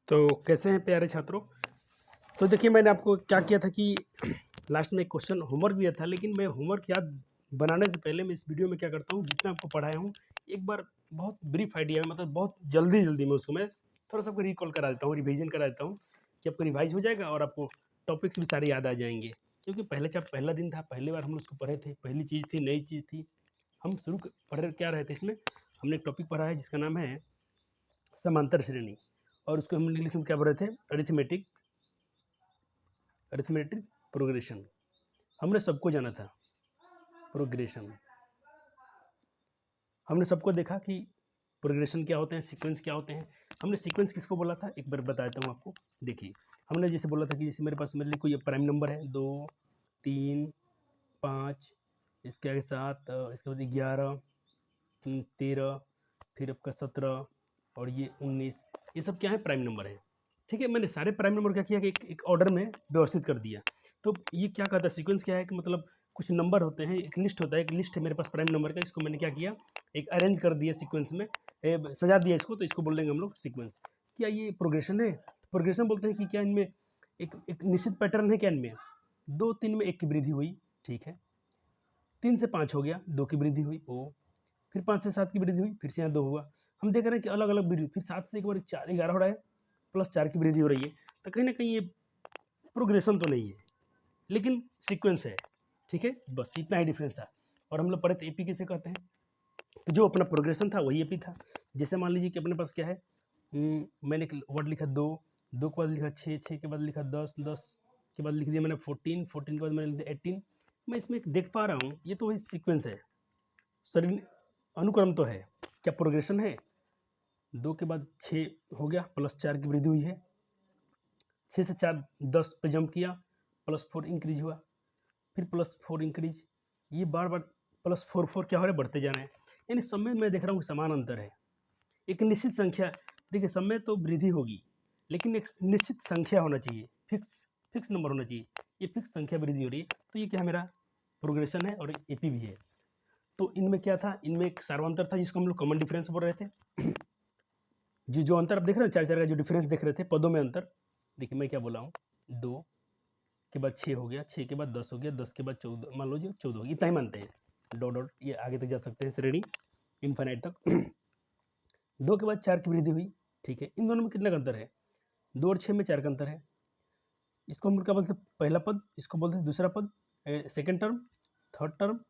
तो कैसे हैं प्यारे छात्रों। तो देखिए, मैंने आपको क्या किया था कि लास्ट में एक क्वेश्चन होमवर्क दिया था, लेकिन मैं होमवर्क याद बनाने से पहले मैं इस वीडियो में क्या करता हूँ, जितना आपको पढ़ाया हूँ एक बार बहुत ब्रीफ आइडिया में, मतलब बहुत जल्दी जल्दी में उसको मैं थोड़ा सा आपको रिकॉल करा देता हूँ, रिवीजन करा देता हूँ कि आपको रिवाइज हो जाएगा और आपको टॉपिक्स भी सारे याद आ जाएंगे। क्योंकि पहला दिन था, पहली बार हम लोग उसको पढ़े थे, पहली चीज़ थी, नई चीज़ थी। हम पढ़ क्या रहे थे इसमें, हमने एक टॉपिक पढ़ा है जिसका नाम है समांतर श्रेणी, और उसको हम इंग्लिश में क्या पढ़ रहे थे, अरिथमेटिक अरिथमेटिक प्रोग्रेशन। हमने सबको जाना था प्रोग्रेशन, हमने सबको देखा कि प्रोग्रेशन क्या होते हैं, सीक्वेंस क्या होते हैं। हमने सीक्वेंस किसको बोला था, एक बार बताता हूँ आपको। देखिए, हमने जैसे बोला था कि जैसे मेरे लिए कोई प्राइम नंबर है 2 3 5, इसके आगे 7, इसके बाद 11, 13, फिर आपका 17 और ये 19, ये सब क्या है, प्राइम नंबर है। ठीक है, मैंने सारे प्राइम नंबर क्या किया कि एक ऑर्डर में व्यवस्थित कर दिया। तो ये क्या कहता है, सीक्वेंस क्या है कि मतलब कुछ नंबर होते हैं, एक लिस्ट होता है, एक लिस्ट है मेरे पास प्राइम नंबर का, इसको मैंने क्या किया, एक अरेंज कर दिया सीक्वेंस में, सजा दिया इसको, तो इसको बोल देंगे हम लोग सीक्वेंस। क्या ये प्रोग्रेशन है? प्रोग्रेशन बोलते हैं कि क्या इनमें एक निश्चित पैटर्न है, क्या इनमें 2 3 में 1 की वृद्धि हुई, ठीक है, 3 से 5 हो गया, 2 की वृद्धि हुई, ओ, फिर 5 से 7 की वृद्धि हुई, फिर से यहाँ 2 हुआ। हम देख रहे हैं कि अलग अलग वृद्धि, फिर 7 से एक बार 4 11 हो रहा है, प्लस 4 की वृद्धि हो रही है। तो कहीं ना कहीं ये प्रोग्रेशन तो नहीं है, लेकिन सीक्वेंस है। ठीक है, बस इतना ही डिफरेंस था। और हम लोग पढ़े थे एपी किसे कहते हैं, तो जो अपना प्रोग्रेशन था वही एपी था। जैसे मान लीजिए कि अपने पास क्या है, मैंने एक वर्ड लिखा 2, 2 के बाद लिखा 6, 6 के बाद लिखा 10, 10 के बाद लिख दिया मैंने 14, 14 के बाद मैंने लिख दिया 18। मैं इसमें एक देख पा रहा हूँ, ये तो वही सीक्वेंस है, शरीर अनुक्रम तो है। क्या प्रोग्रेशन है? 2 के बाद 6 हो गया, प्लस 4 की वृद्धि हुई है, 6 से 4 10 पे जंप किया, प्लस 4 इंक्रीज हुआ, फिर प्लस 4 इंक्रीज, ये बार बार प्लस 4 4 क्या हो रहा है, बढ़ते जा रहे हैं। यानी सब में मैं देख रहा हूँ कि समान अंतर है, एक निश्चित संख्या। देखिए, सब में तो वृद्धि होगी, लेकिन एक निश्चित संख्या होना चाहिए, फिक्स नंबर होना चाहिए। ये फिक्स संख्या वृद्धि हो रही है, तो ये क्या है, मेरा प्रोग्रेशन है और एपी भी है। तो इनमें क्या था, इनमें एक सार्वंतर था जिसको हम लोग कॉमन डिफरेंस बोल रहे थे। जो अंतर आप देख रहे हैं, 4 4 का जो डिफरेंस देख रहे थे पदों में अंतर, देखिए मैं क्या बोला हूँ, 2 के बाद 6 हो गया, 6 के बाद 10 हो गया, 10 के बाद 14, मान लो जी 14 हो गया, इतना ही मानते हैं, डॉट डॉट ये आगे तक जा सकते हैं श्रेणी इनफाइनाइट तक। 2 के बाद 4 की वृद्धि हुई, ठीक है। इन दोनों में कितना का अंतर है, 2 और 6 में 4 का अंतर है। इसको हम क्या बोलते हैं, पहला पद, इसको बोलते हैं दूसरा पद, second term, third term,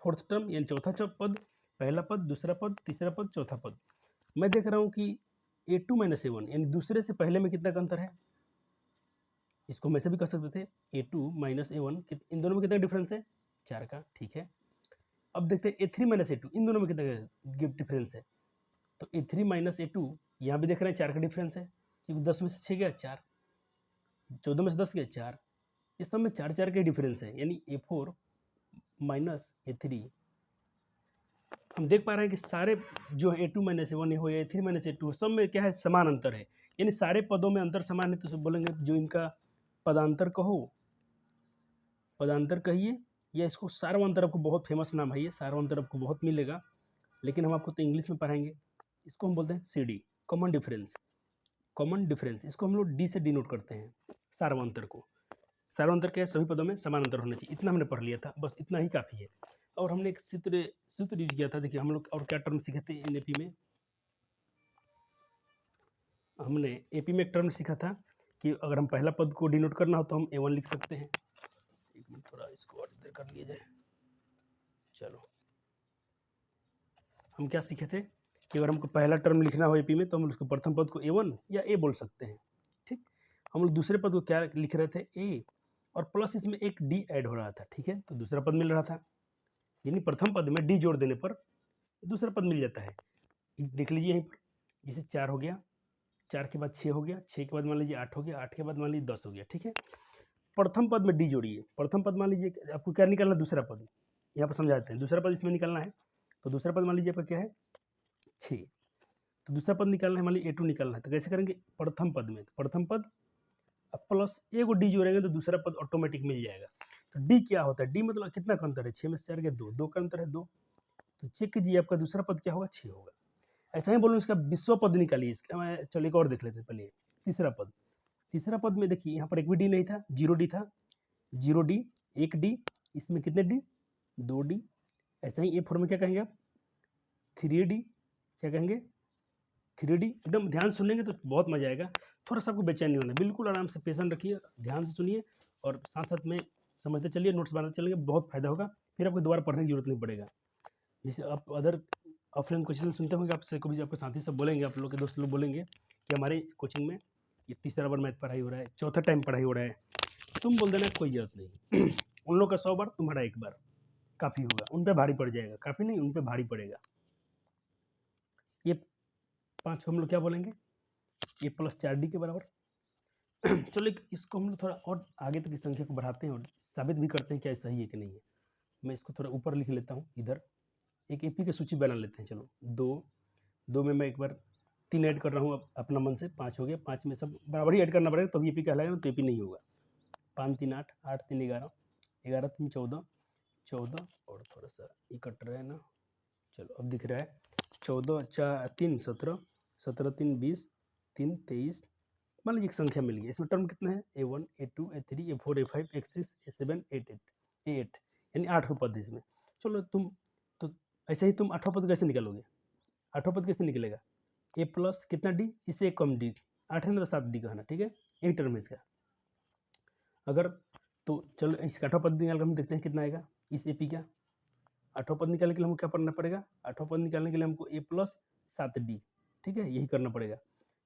fourth term, यानी चौथा पद, पहला पद, दूसरा पद, तीसरा पद, चौथा पद। मैं देख रहा हूँ कि A2 माइनस A1, यानी दूसरे से पहले में कितना का अंतर है। इसको हम ऐसे भी कर सकते थे, A2 माइनस A1, इन दोनों में कितना डिफरेंस है, 4 का, ठीक है। अब देखते हैं A3 माइनस A2, इन दोनों में कितना डिफरेंस है। तो A3 माइनस A2, यहाँ भी देख रहे हैं 4 का डिफरेंस है, क्योंकि 10 में से 6 गया 4, 14 में से 10 गया 4, इस सब में 4 4 के डिफरेंस है, यानी A4 माइनस A3। हम देख पा रहे हैं कि सारे जो A2 माइनस A1 हो या A3 माइनस A2 सब में क्या है, समान अंतर है, यानी सारे पदों में अंतर समान है। तो सब बोलेंगे जो इनका पदांतर कहो, पदांतर कहिए, या इसको सार्वंतर, आपको बहुत फेमस नाम है ये, सार्वंतर आपको बहुत मिलेगा, लेकिन हम आपको तो इंग्लिश में पढ़ाएंगे। इसको हम बोलते हैं CD, common difference. Common difference इसको हम लोग D से डिनोट करते हैं, सार्वंतर को। सार्वंतर क्या है, सभी पदों में समान अंतर होना चाहिए, इतना हमने पढ़ लिया था, बस इतना ही काफ़ी है। और हमने एक सूत्र यूज किया था। देखिए, हम लोग और क्या टर्म सीखे थे इन एपी में, हमने एपी में एक टर्म सीखा था कि अगर हम पहला पद को डिनोट करना हो तो हम A1 लिख सकते हैं। एक मिनट, थोड़ा इसको और इधर कर लिया जाए। चलो, हम क्या सीखे थे कि अगर हमको पहला टर्म लिखना हो एपी में तो हम उसको प्रथम पद को A1 या A बोल सकते हैं, ठीक। हम लोग दूसरे पद को क्या लिख रहे थे, A, और प्लस इसमें एक D ऐड हो रहा था, ठीक है, तो दूसरा पद मिल रहा था, यानी प्रथम पद में D जोड़ देने पर दूसरा पद मिल जाता है। देख लीजिए यहीं पर, जैसे 4 हो गया, 4 के बाद 6 हो गया, 6 के बाद मान लीजिए 8 हो गया, 8 के बाद मान लीजिए 10 हो गया, ठीक है। प्रथम पद में D जोड़िए, प्रथम पद मान लीजिए आपको क्या निकालना, दूसरा पद, यहाँ पर समझाते हैं, दूसरा पद इसमें निकालना है। तो दूसरा पद मान लीजिए आपका क्या है, 6, तो दूसरा पद निकालना है, मान लीजिए A2 निकालना है, तो कैसे करेंगे, प्रथम पद में, प्रथम पद अब प्लस एगो D जोड़ेंगे तो दूसरा पद ऑटोमेटिक मिल जाएगा। तो D क्या होता है, D मतलब कितना का अंतर है, 6 में से 4 के 2, 2 का अंतर है 2, तो चेक कीजिए आपका दूसरा पद क्या होगा, 6 होगा। ऐसा ही बोलूँ, इसका विश्व पद निकालिए, इसका मैं चलिए एक और देख लेते हैं पहले। तीसरा पद में देखिए यहाँ पर एक भी डी नहीं था, 0 डी था, 0 डी, 1 डी, इसमें कितने डी, 2 डी। ऐसा ही A4 में क्या कहेंगे आप, 3D, क्या कहेंगे, 3D। एकदम ध्यान सुनेंगे तो बहुत मजा आएगा। थोड़ा सा आपको बेचैन नहीं होना, बिल्कुल आराम से पेशेंट रखिए, ध्यान से सुनिए और साथ साथ में समझते चलिए, नोट्स बनाते चलेंगे, बहुत फायदा होगा। फिर आपको दोबारा पढ़ने की जरूरत नहीं पड़ेगा। जैसे आप अदर ऑफलाइन कोचिंग सुनते होंगे, आपसे कभी आपके साथी सब बोलेंगे, आप लोग के दोस्त लोग बोलेंगे कि हमारे कोचिंग में ये तीसरा बार मैथ पढ़ाई हो रहा है, चौथा टाइम पढ़ाई हो रहा है, तुम बोल देना कोई जरूरत नहीं। उन लोग का 100 बार, तुम्हारा 1 बार काफ़ी होगा, उन पर भारी पड़ जाएगा, काफ़ी नहीं, उन पर भारी पड़ेगा। ये 5 हम लोग क्या बोलेंगे, ये +4D के बराबर। चलो इसको हम लोग थोड़ा और आगे तक इस संख्या को बढ़ाते हैं और साबित भी करते हैं क्या सही है कि नहीं है। मैं इसको थोड़ा ऊपर लिख लेता हूँ, इधर एक AP की सूची बना लेते हैं। चलो 2 में मैं एक बार 3 ऐड कर रहा हूँ अपना मन से, 5 हो गया, 5 में सब बराबर ही ऐड करना पड़ेगा तभी AP कहलाएगा, तो AP नहीं होगा। 5 3 8, 8 3 11, 11 3 14, 14 और थोड़ा सा ये कट रहा है ना, चलो अब दिख रहा है, 14 4 3 17, 17 3 20, 3 23। मान लीजिए एक संख्या मिल गई, इसमें टर्म कितना है, A1 A2 A3 A4 A5 A6 A7 A8, यानी 8 पद है इसमें। चलो तुम तो ऐसे ही तुम 8वां पद कैसे निकालोगे, 8वां पद कैसे निकलेगा, A प्लस कितना D, इससे एक कम D, 8 है ना, तो 7D कहना, ठीक है, एक टर्म है इसका। अगर तो चलो इसका 8वां पद निकाल कर हम देखते हैं कितना आएगा इस AP का। 8वां पद निकालने के लिए हमको क्या करना पड़ेगा, 8वां पद निकालने के लिए हमको A प्लस 7D, ठीक है, यही करना पड़ेगा।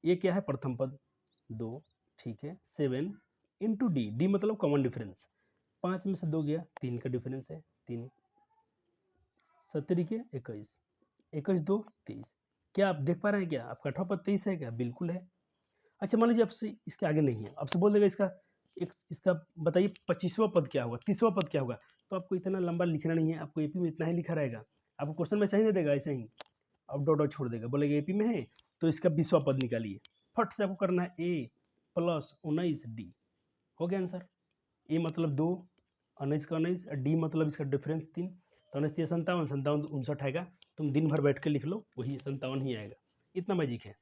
ये क्या है, प्रथम पद 2, ठीक है, 7 इंटू D, D मतलब कॉमन डिफरेंस, 5 में से 2 गया, 3 का डिफरेंस है, 3 17 21, 21 2 23। क्या आप देख पा रहे हैं, क्या आपका 8वां पद 23 है क्या, बिल्कुल है। अच्छा मान लीजिए आपसे इसके आगे नहीं है, आपसे बोल देगा इसका बताइए 25वां पद क्या होगा, 30वां पद क्या होगा, तो आपको इतना लंबा लिखना नहीं है, आपको AP में इतना ही लिखा रहेगा। आपको क्वेश्चन में सही दे देगा, ऐसे ही अब डॉट छोड़ देगा, बोलेगा AP में है तो इसका 20वां पद निकालिए, फट से आपको करना है A प्लस 19D, हो गया आंसर। A मतलब 2, 19 का 19, D मतलब इसका डिफरेंस 3, तो 19 3 57, 57 59 आएगा। तुम दिन भर बैठ के लिख लो, वही 57 ही आएगा, इतना मैजिक है।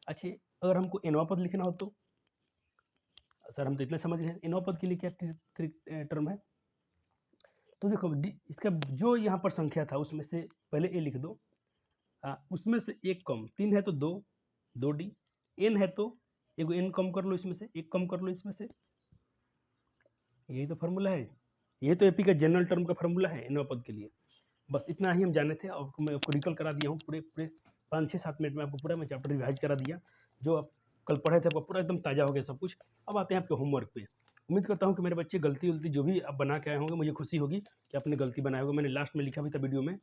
अच्छा अगर हमको nवां पद लिखना हो तो, सर हम तो इतना समझ गए, nवां पद के लिए क्या टर्म है, तो देखो इसका जो यहाँ पर संख्या था उसमें से पहले A लिख दो, उसमें से एक कम, 3 है तो 2, 2D, n है तो एक n कम कर लो, इसमें से एक कम कर लो, इसमें से, यही तो फार्मूला है, ये तो AP का जनरल टर्म का फार्मूला है nवां पद के लिए। बस इतना ही हम जाने थे और मैं आपको रिकल करा दिया हूँ, पूरे 5-6-7 मिनट में आपको पूरा मैं चैप्टर रिवाइज करा दिया, जो आप कल पढ़े थे आपका पूरा एकदम ताज़ा हो गया सब कुछ। अब आते हैं आपके होमवर्क पे। उम्मीद करता हूँ कि मेरे बच्चे गलती उलती जो भी आप बना के आए होंगे, मुझे खुशी होगी कि आपने गलती बनाया होगा। मैंने लास्ट में लिखा भी था वीडियो में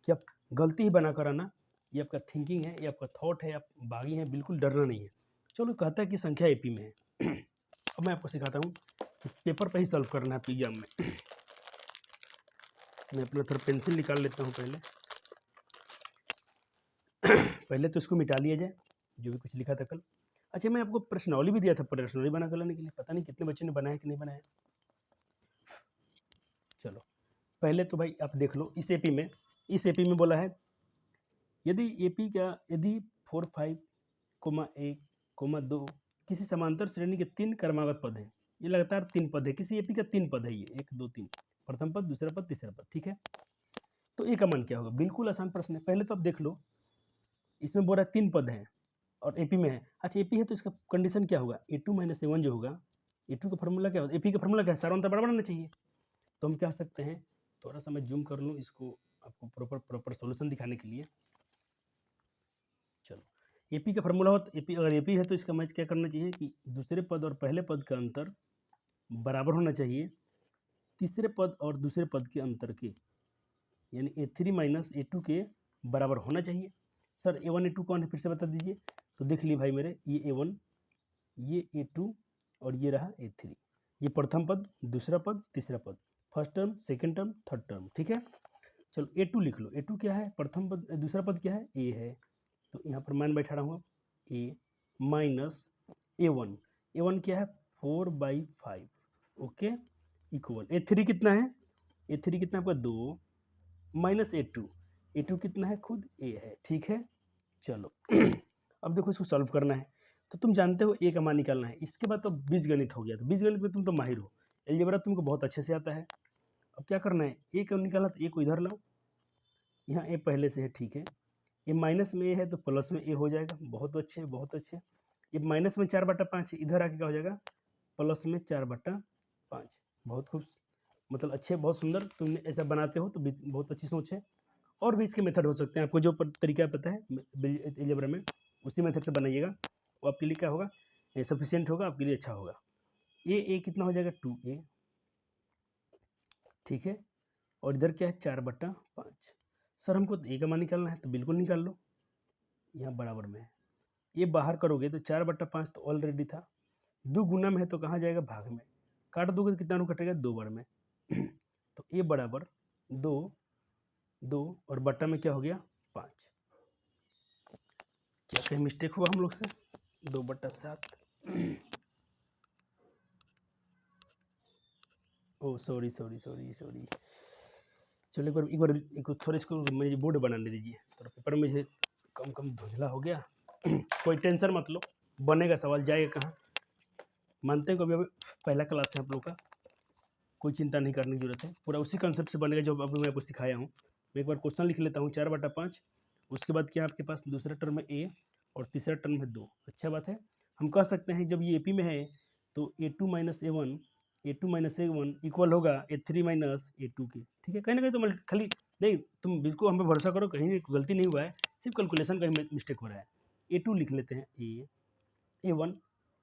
कि आप गलती ही बना कर आना, ये आपका थिंकिंग है, ये आपका थॉट है, आप बागी हैं, बिल्कुल डरना नहीं है। चलो कहता है कि संख्या AP में है। अब मैं आपको सिखाता हूँ पेपर पर ही सॉल्व करना है आपके एग्जाम में। मैं अपना थोड़ा पेंसिल निकाल लेता हूँ पहले तो इसको मिटा लिया जाए जो भी कुछ लिखा था कल। अच्छा मैं आपको प्रश्नावली भी दिया था, प्रश्नावली बना कर लाने के लिए, पता नहीं कितने बच्चे ने बनाया कि नहीं बनाया। चलो पहले तो भाई आप देख लो, इस AP में बोला है यदि 4 5 1 2 किसी समांतर श्रेणी के 3 क्रमागत पद हैं, ये लगातार 3 पद है, किसी AP का 3 पद है, ये 1 2 3, प्रथम पद, दूसरा पद, तीसरा पद, ठीक है। तो ए का मान क्या होगा, बिल्कुल आसान प्रश्न है। पहले तो आप देख लो, इसमें बोल रहा है 3 पद हैं और AP में है। अच्छा AP है तो इसका कंडीशन क्या होगा, A2 - A1 जो होगा, A2 का फॉर्मूला क्या होगा, AP का फॉर्मूला क्या है, सारा अंतर बराबर होना चाहिए। तो हम क्या सकते हैं, थोड़ा सा मैं जूम कर लूँ इसको आपको प्रॉपर सॉल्यूशन दिखाने के लिए। चलो AP का फॉर्मूला हो तो अगर AP है तो इसका मैच क्या करना चाहिए कि दूसरे पद और पहले पद का अंतर बराबर होना चाहिए तीसरे पद और दूसरे पद के अंतर के, यानी A3 - A2 के बराबर होना चाहिए। सर A1 A2 कौन है, फिर से बता दीजिए। तो देख लीजिए भाई मेरे, ये A1, ये A2 और ये रहा A3, ये प्रथम पद, दूसरा पद, तीसरा पद, first term, second term, third term, ठीक है। चलो A2 लिख लो, A2 क्या है, प्रथम पद, दूसरा पद क्या है, A है, तो यहाँ पर मान बैठा रहा हूँ A माइनस A1, A1 क्या है 4/5, ओके, इक्वल A3 कितना है, A3 कितना आपका 2 माइनस A2 कितना है खुद A है, ठीक है। चलो अब देखो इसको सॉल्व करना है, तो तुम जानते हो ए का मान निकालना है। इसके बाद तो बीजगणित हो गया, तो बीजगणित में तुम तो माहिर हो, अलजेब्रा तुमको बहुत अच्छे से आता है। अब क्या करना है, ए को निकालना तो ए को इधर लाओ, यहाँ ए पहले से है, ठीक है। ये माइनस में ए है तो प्लस में ए हो जाएगा, बहुत अच्छे बहुत अच्छे। ये माइनस में 4/5 है, इधर आके क्या हो जाएगा, प्लस में 4/5। बहुत खूब, मतलब अच्छे, बहुत सुंदर। तुम ऐसा बनाते हो तो बहुत अच्छी सोच है। और भी इसके मेथड हो सकते हैं, आपको जो तरीका पता है अलजेब्रा में, उसी मेथड से बनाइएगा, वो आपके लिए क्या होगा, सफिशियंट होगा, आपके लिए अच्छा होगा। ए कितना हो जाएगा, 2a, ठीक है। और इधर क्या है, 4/5। सर हमको ए का मान निकालना है, तो बिल्कुल निकाल लो, यहाँ बराबर में है। ये बाहर करोगे तो 4/5 तो ऑलरेडी था, 2 गुना में है तो कहाँ जाएगा, भाग में। काट दोगे तो कितना रू कटेगा, 2 बार में। तो ए बराबर 2 और बट्टा में क्या हो गया, 5। क्या कहीं मिस्टेक हुआ हम लोग से, 2/7। ओ सॉरी सॉरी सॉरी सॉरी। चलो एक बार थोड़ा इसको मुझे बोर्ड बनाने दीजिए, थोड़ा पेपर में मुझे कम धुंधला हो गया। कोई टेंशन मत लो, बनेगा, सवाल जाएगा कहाँ। मानते हैं कभी अभी पहला क्लास है आप लोग का, कोई चिंता नहीं करने की जरूरत है, पूरा उसी कंसेप्ट से बनेगा जो अब मैं आपको सिखाया हूँ। मैं एक बार क्वेश्चन लिख लेता हूँ, 4/5। उसके बाद क्या आपके पास दूसरा टर्म है ए और तीसरा टर्म है 2। अच्छा बात है, हम कह सकते हैं जब ये ए पी में है तो a2 - a1 इक्वल होगा a3 - a2 के, ठीक है। कहीं ना कहीं तो खाली नहीं, तुम बिल्कुल हम पे भरोसा करो, कहीं गलती नहीं हुआ है, सिर्फ कैलकुलेशन का ही मिस्टेक हो रहा है। a2 लिख लेते हैं, a1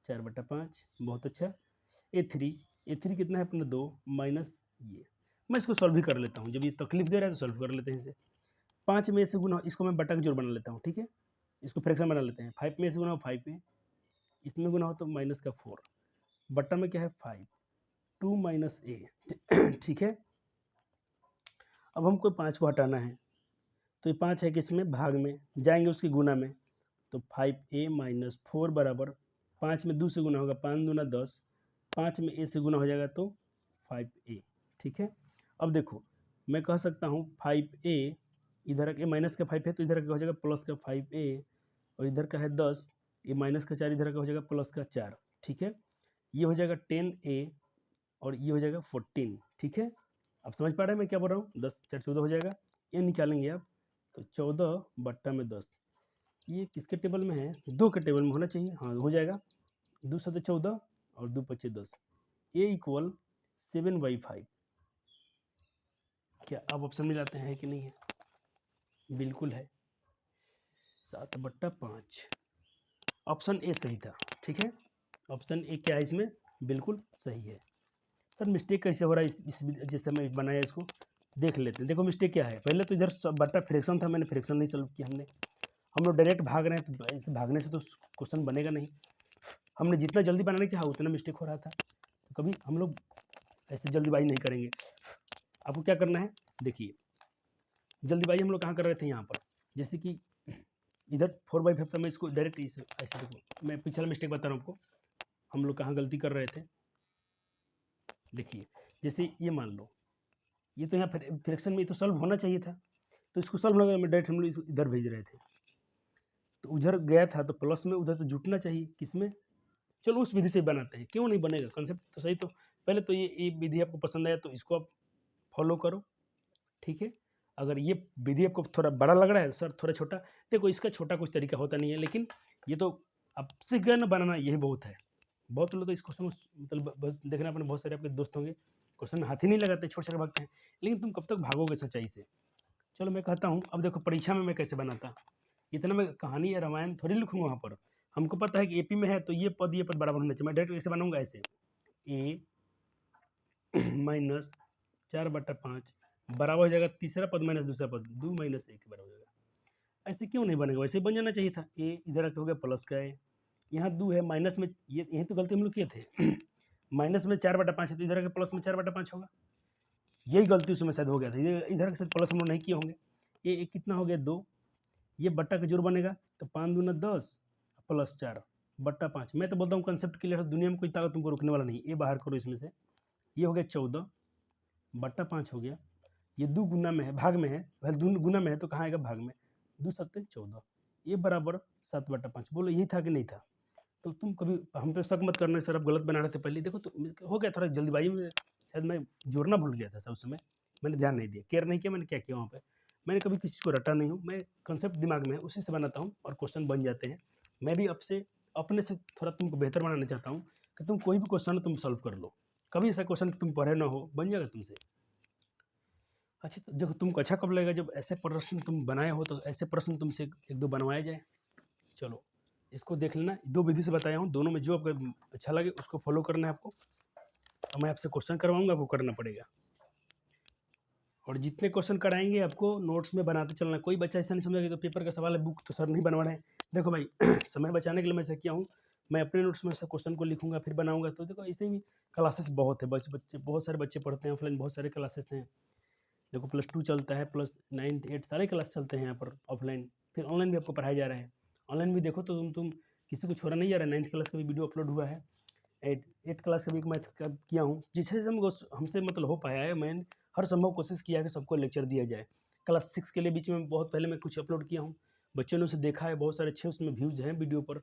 4/5, बहुत अच्छा। a3 कितना है अपना, 2 माइनस ये, मैं इसको सॉल्व भी कर लेता हूँ, जब ये तकलीफ दे रहा है तो सॉल्व कर लेते हैं इसे। 5 में से गुना, इसको मैं बटा का जोड़ बना लेता हूँ, ठीक है। इसको फ्रैक्शन बना लेते हैं, 5 में से गुना हो 5 में, इसमें गुना हो तो माइनस का 4, बट्टा में क्या है 5, 2 - a, ठीक है। अब हमको 5 को हटाना है, तो ये 5 है किसमें, भाग में, जाएंगे उसकी गुना में, तो 5a - 4 बराबर 5 में 2 से गुना होगा, 5 दूना 10, 5 में a से गुना हो जाएगा तो 5a, ठीक है। अब देखो मैं कह सकता हूँ 5a, इधर के माइनस का 5 है तो इधर का हो जाएगा प्लस का 5a, और इधर का है 10, ये माइनस का 4 इधर का हो जाएगा प्लस का 4, ठीक है। ये हो जाएगा 10a और ये हो जाएगा 14, ठीक है। अब समझ पा रहे हैं मैं क्या बोल रहा हूँ, 10 4 14 हो जाएगा, ये निकालेंगे आप तो 14/10, ये किसके टेबल में है, 2 के टेबल में होना चाहिए, हाँ हो जाएगा, 2 7 14 और 2 5 10, ए इक्वल 7/5। क्या आप ऑप्शन में लाते हैं कि नहीं है, बिल्कुल है, 7/5, ऑप्शन ए सही था, ठीक है। ऑप्शन ए क्या है इसमें, बिल्कुल सही है। सर मिस्टेक कैसे हो रहा है, इस जैसे मैं बनाया इसको देख लेते हैं। देखो मिस्टेक क्या है, पहले तो इधर बट्टा फ्रैक्शन था, मैंने फ्रैक्शन नहीं सॉल्व किया, हम लोग डायरेक्ट भाग रहे हैं, तो ऐसे भागने से तो क्वेश्चन बनेगा नहीं। हमने जितना जल्दी बनाने चाहा उतना मिस्टेक हो रहा था, तो कभी हम लोग ऐसे जल्दीबाजी नहीं करेंगे। आपको क्या करना है, देखिए जल्दीबाजी हम लोग कहाँ कर रहे थे, यहाँ पर जैसे कि इधर 4/5 था, मैं इसको डायरेक्ट ऐसे देखो, मैं पिछला मिस्टेक बता रहा हूँ आपको, हम लोग कहाँ गलती कर रहे थे। देखिए जैसे ये मान लो, ये तो यहाँ फ्रैक्शन में तो सॉल्व होना चाहिए था, तो इसको सॉल्व होना मैं डायरेक्ट हम लोग इधर भेज रहे थे, तो उधर गया था तो प्लस में, उधर तो जुटना चाहिए किसमें, चलो उस विधि से बनाते हैं, क्यों नहीं बनेगा, कंसेप्ट तो सही। तो पहले तो ये विधि आपको पसंद आया तो इसको आप फॉलो करो, ठीक है। अगर ये विधि आपको थोड़ा बड़ा लग रहा है, सर थोड़ा छोटा, देखो इसका छोटा कुछ तरीका होता नहीं है, लेकिन ये तो आप सीख गए ना बनाना, यही बहुत है। बहुत लोग तो इस क्वेश्चन मतलब देखना, अपने बहुत सारे आपके दोस्त होंगे क्वेश्चन में हाथ ही नहीं लगाते, छोड़ छोड़ भागते हैं, लेकिन तुम कब तक भागोगे सच्चाई से। चलो मैं कहता हूँ, अब देखो परीक्षा में मैं कैसे बनाता, इतना मैं कहानी या रामायण थोड़ी लिखूंगा वहाँ पर। हमको पता है कि एपी में है तो ये पद बराबर होना चाहिए, मैं डायरेक्ट ऐसे बनाऊंगा, ऐसे a - 4/5 बराबर हो जाएगा तीसरा पद माइनस दूसरा पद, 2 - 1 के बराबर हो जाएगा। ऐसे क्यों नहीं बनेगा, वैसे बन जाना चाहिए था। ए इधर हो गया प्लस का है, यहाँ 2 है माइनस में, ये यही तो गलती हम लोग किए थे। माइनस में 4/5 है तो इधर के प्लस में 4/5 होगा, यही गलती उसमें शायद हो गया था, ये इधर के साथ प्लस हम लोग नहीं किए होंगे। ये कितना हो गया 2, ये बट्टा का जोड़ बनेगा तो 5 दूना 10 प्लस 4/5। मैं तो बोलता हूँ कंसेप्ट क्लियर है, दुनिया में कोई ताकत तुमको रोकने वाला नहीं। ये बाहर करो इसमें से, ये हो गया 14/5 हो गया, ये 2 गुना में है, भाग में है, वह 2 गुना में है तो कहाँ आएगा, भाग में, 2 7 14, ये बराबर 7/5। बोलो यही था कि नहीं था, तो तुम कभी हम पे शक मत करना सर आप गलत बना रहे थे पहले। देखो तो हो गया थोड़ा जल्दीबाजी में, शायद मैं जोड़ना भूल गया था सर उस समय, मैंने ध्यान नहीं दिया, केयर नहीं किया मैंने, क्या किया वहाँ पे। मैंने कभी किसी चीज़ को रटा नहीं हूँ, मैं कंसेप्ट दिमाग में है उसी से बनाता हूँ और क्वेश्चन बन जाते हैं। मैं भी आपसे अपने से थोड़ा तुमको बेहतर बनाना चाहता हूँ कि तुम कोई भी क्वेश्चन तुम सॉल्व कर लो, कभी ऐसा क्वेश्चन तुम पढ़े ना हो, बन जाएगा तुमसे। अच्छा तो देखो तुमको अच्छा कब लगेगा, जब ऐसे प्रश्न तुम बनाए हो, तो ऐसे प्रश्न तुमसे एक दो बनवाए जाए। चलो इसको देख लेना, दो विधि से बताया हूँ, दोनों में जो आपको अच्छा लगे उसको फॉलो करना है आपको। और मैं आपसे क्वेश्चन करवाऊंगा, आपको करना पड़ेगा। और जितने क्वेश्चन कराएंगे आपको नोट्स में बनाते चलना। कोई बच्चा ऐसा नहीं समझेगा तो पेपर का सवाल है, बुक तो सर नहीं बनवा रहे हैं। देखो भाई समय बचाने के लिए मैं ऐसा किया हूँ, मैं अपने नोट्स में ऐसा क्वेश्चन को लिखूंगा फिर बनाऊंगा। तो देखो ऐसे ही क्लासेस बहुत है, बच्चे बहुत सारे बच्चे पढ़ते हैं, ऑफलाइन बहुत सारे क्लासेस हैं। देखो +2 चलता है, प्लस 9th 8 सारे क्लास चलते हैं यहाँ पर ऑफलाइन, फिर ऑनलाइन भी आपको पढ़ाया जा रहा है। ऑनलाइन भी देखो तो तुम किसी को छोड़ा नहीं जा रहा है। 9th क्लास का भी वीडियो अपलोड हुआ है, 8 क्लास का भी मैथ का किया हूँ, जिससे हमसे मतलब हो पाया है। मैं हर संभव कोशिश किया है कि सबको लेक्चर दिया जाए। क्लास 6 के लिए बीच में बहुत पहले मैं कुछ अपलोड किया हूँ, बच्चों ने उसे देखा है, बहुत सारे अच्छे उसमें व्यूज़ हैं वीडियो पर।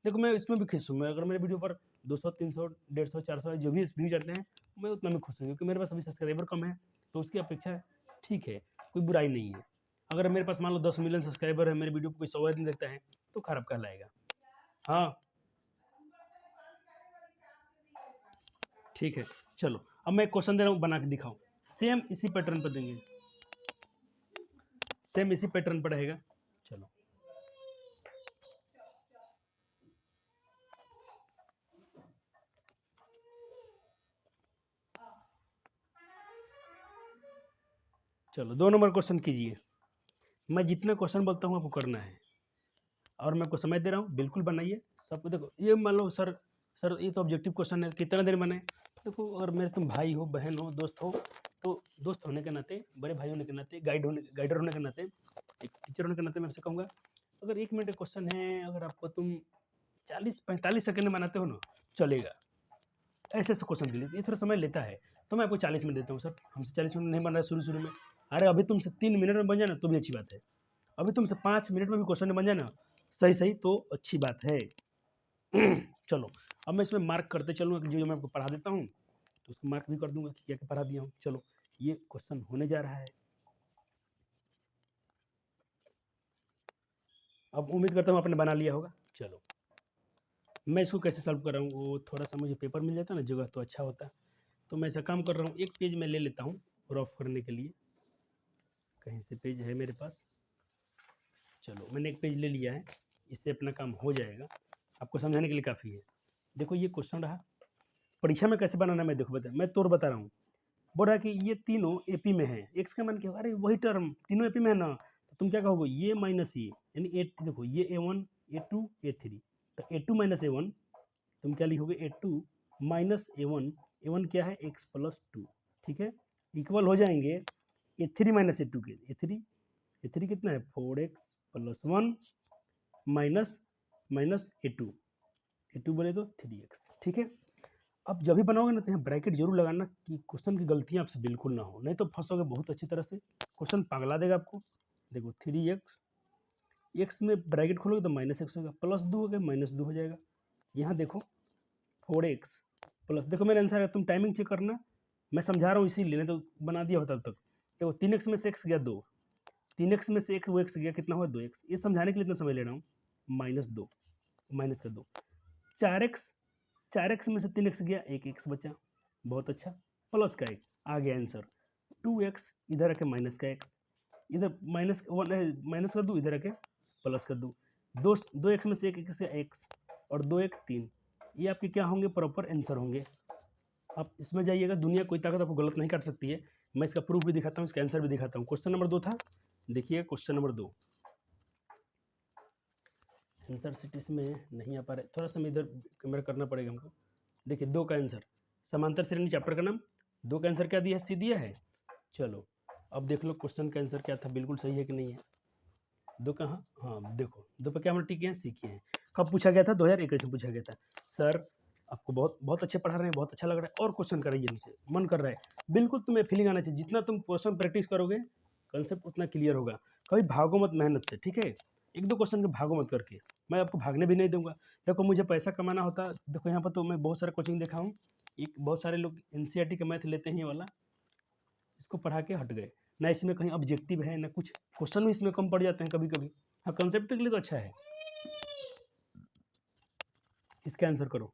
देखो मैं इसमें भी खुश हूँ, मैं अगर मेरे वीडियो पर 200 300 150 400 जो भी व्यूज आते हैं, मैं उतना में खुश हूँ, क्योंकि मेरे पास अभी सब्सक्राइबर कम है, तो उसकी अपेक्षा ठीक है, कोई बुराई नहीं है। अगर मेरे पास मान लो 10 मिलियन सब्सक्राइबर है, मेरे वीडियो को कोई 100 आदमी देखता है, तो खराब कहलाएगा। हाँ ठीक है, चलो अब मैं क्वेश्चन दे रहा हूँ, बना के दिखाओ। सेम इसी पैटर्न पर देंगे, सेम इसी पैटर्न पर रहेगा। चलो चलो 2 नंबर क्वेश्चन कीजिए। मैं जितना क्वेश्चन बोलता हूँ आपको करना है, और मैं आपको समय दे रहा हूँ, बिल्कुल बनाइए सबको। देखो ये मान लो सर ये तो ऑब्जेक्टिव क्वेश्चन है, कितना देर बनाए। देखो अगर मेरे तुम भाई हो, बहन हो, दोस्त हो, तो दोस्त होने के नाते, बड़े भाई होने के नाते, गाइडर होने के नाते, एक टीचर होने के नाते मैं आपसे कहूँगा, अगर 1 मिनट का क्वेश्चन है, अगर आपको तुम 40-45 सेकंड में बनाते हो ना, चलेगा। ऐसे ऐसे क्वेश्चन के लिए ये थोड़ा समय लेता है, तो मैं आपको 40 मिनट देता हूँ। सर हमसे 40 मिनट नहीं बन रहा है शुरू में, अरे अभी तुमसे 3 मिनट में बन जाए ना तो भी अच्छी बात है। अभी तुमसे 5 मिनट में भी क्वेश्चन बन जाए ना, सही तो अच्छी बात है। चलो अब मैं इसमें मार्क करते चलूँगा, जो मैं आपको पढ़ा देता हूँ तो उसको मार्क भी कर दूंगा कि क्या क्या पढ़ा दिया हूँ। चलो ये क्वेश्चन होने जा रहा है, अब उम्मीद करता हूँ आपने बना लिया होगा। चलो मैं इसको कैसे सॉल्व कर रहा हूँ, वो थोड़ा सा मुझे पेपर मिल जाता ना जगह तो अच्छा होता। तो मैं ऐसा काम कर रहा हूँ, एक पेज मैं ले लेता हूँ रफ करने के लिए, कहीं से पेज है मेरे पास। चलो मैंने एक पेज ले लिया है, इससे अपना काम हो जाएगा, आपको समझाने के लिए काफ़ी है। देखो ये क्वेश्चन रहा, परीक्षा में कैसे बनाना मैं देखो मैं तोड़ बता रहा हूँ। बोल रहा है कि ये तीनों एपी में है, एक्स का मान क्या होगा, अरे वही टर्म तीनों एपी में है ना, तो तुम क्या कहोगे, ये माइनस ये, यानी ए, देखो ये A1 A2 A3, तो A2 माइनस A1 तुम क्या लिखोगे, A2 माइनस A1, A1 क्या है x+2, ठीक है, इक्वल हो जाएंगे A3 माइनस A2 के। A3 कितना है 4x+1 माइनस माइनस A2 बोले तो 3x, ठीक है। अब जब भी बनाओगे ना तो यहाँ ब्रैकेट जरूर लगाना कि क्वेश्चन की गलतियाँ आपसे बिल्कुल ना हो, नहीं तो फंसोगे बहुत अच्छी तरह से, क्वेश्चन पागला देगा आपको। देखो 3x, x में ब्रैकेट खोलोगे तो -x होगा, +2 हो गया -2 हो जाएगा। यहाँ देखो 4x प्लस, देखो मेरा आंसर है, तुम टाइमिंग चेक करना, मैं समझा रहा हूँ इसीलिए, नहीं तो बना दिया होता अब तक। देखो 3x में से x गया 2, 3x में से एक वो x गया, कितना हुआ 2x, ये समझाने के लिए इतना समय ले रहा हूँ। -2 माइनस का 2, 4x में से 3x गया, एक x बचा, बहुत अच्छा, प्लस का 1 आ गया आंसर। 2x इधर आके माइनस का x, इधर माइनस कर दूँ, इधर आके प्लस कर दूँ, 2x में से एक x और 2 1 3, ये आपके क्या होंगे, प्रॉपर आंसर होंगे। आप इसमें जाइएगा, दुनिया कोई ताकत आपको गलत नहीं कर सकती है। मैं इसका प्रूफ भी दिखाता हूँ, इसका आंसर भी दिखाता हूँ। क्वेश्चन नंबर 2 था, देखिए क्वेश्चन नंबर 2, आंसर सिटीज में नहीं आ पा रहे, थोड़ा सा मैं इधर कैमरा करना पड़ेगा हमको। देखिए 2 का आंसर, समांतर श्रेणी चैप्टर का नाम, 2 का आंसर क्या दिया है, सी दिया है। चलो अब देख लो क्वेश्चन का आंसर क्या था, बिल्कुल सही है कि नहीं है। 2 कहाँ, हाँ देखो 2 पे क्या हमने टिक किया है, सी किए हैं। कब पूछा गया था, 2021 में पूछा गया था। सर आपको बहुत बहुत अच्छे पढ़ा रहे हैं, बहुत अच्छा लग रहा है, और क्वेश्चन कराइए हमसे, मन कर रहा है। बिल्कुल तुम्हें फीलिंग आना चाहिए, जितना तुम क्वेश्चन प्रैक्टिस करोगे कंसेप्ट उतना क्लियर होगा। कभी भागो मत मेहनत से, ठीक है। एक दो क्वेश्चन के भागो मत करके, मैं आपको भागने भी नहीं दूंगा। देखो मुझे पैसा कमाना होता, देखो यहाँ पर तो मैं बहुत सारा कोचिंग देखा हूँ, एक बहुत सारे लोग एनसीईआरटी का मैथ लेते हैं ये वाला, इसको पढ़ा के हट गए, ना इसमें कहीं ऑब्जेक्टिव है ना कुछ, क्वेश्चन भी इसमें कम पड़ जाते हैं कभी कभी। हाँ कंसेप्ट के लिए तो अच्छा है। इसका आंसर करो,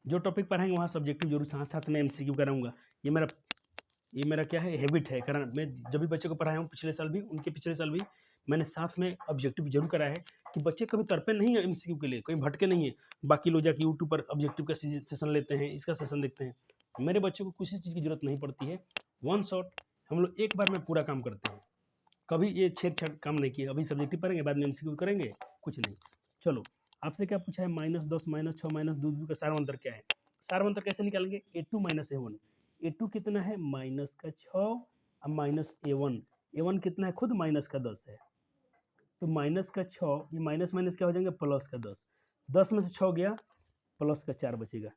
जो टॉपिक पढ़ाएंगे वहाँ सब्जेक्टिव जरूर साथ साथ में एमसीक्यू कराऊंगा। ये मेरा क्या है, हैबिट है कारण मैं जब भी बच्चे को पढ़ाया हूँ पिछले साल भी, उनके पिछले साल भी मैंने साथ में ऑब्जेक्टिव जरूर कराया है कि बच्चे कभी तड़पे नहीं है एमसीक्यू के लिए, कहीं भटके नहीं है। बाकी लोग जाके यूट्यूब पर ऑब्जेक्टिव का सेशन लेते हैं, इसका सेशन देखते हैं, मेरे बच्चे को किसी चीज़ की जरूरत नहीं पड़ती है। वन शॉट हम लोग एक बार में पूरा काम करते हैं, कभी ये छेड़छाड़ काम नहीं किया। अभी सब्जेक्टिव पढ़ेंगे बाद में एमसीक्यू करेंगे, कुछ नहीं। चलो आपसे क्या पूछा है, -10 -6 -2 का सारवंतर क्या है। सारवंतर कैसे निकालेंगे, A2 - A1। A2 कितना है -6 और -A1, A1 कितना है खुद -10 है, तो -6 ये माइनस माइनस क्या हो जाएंगे +10, 10 में से 6 गया +4 बचेगा।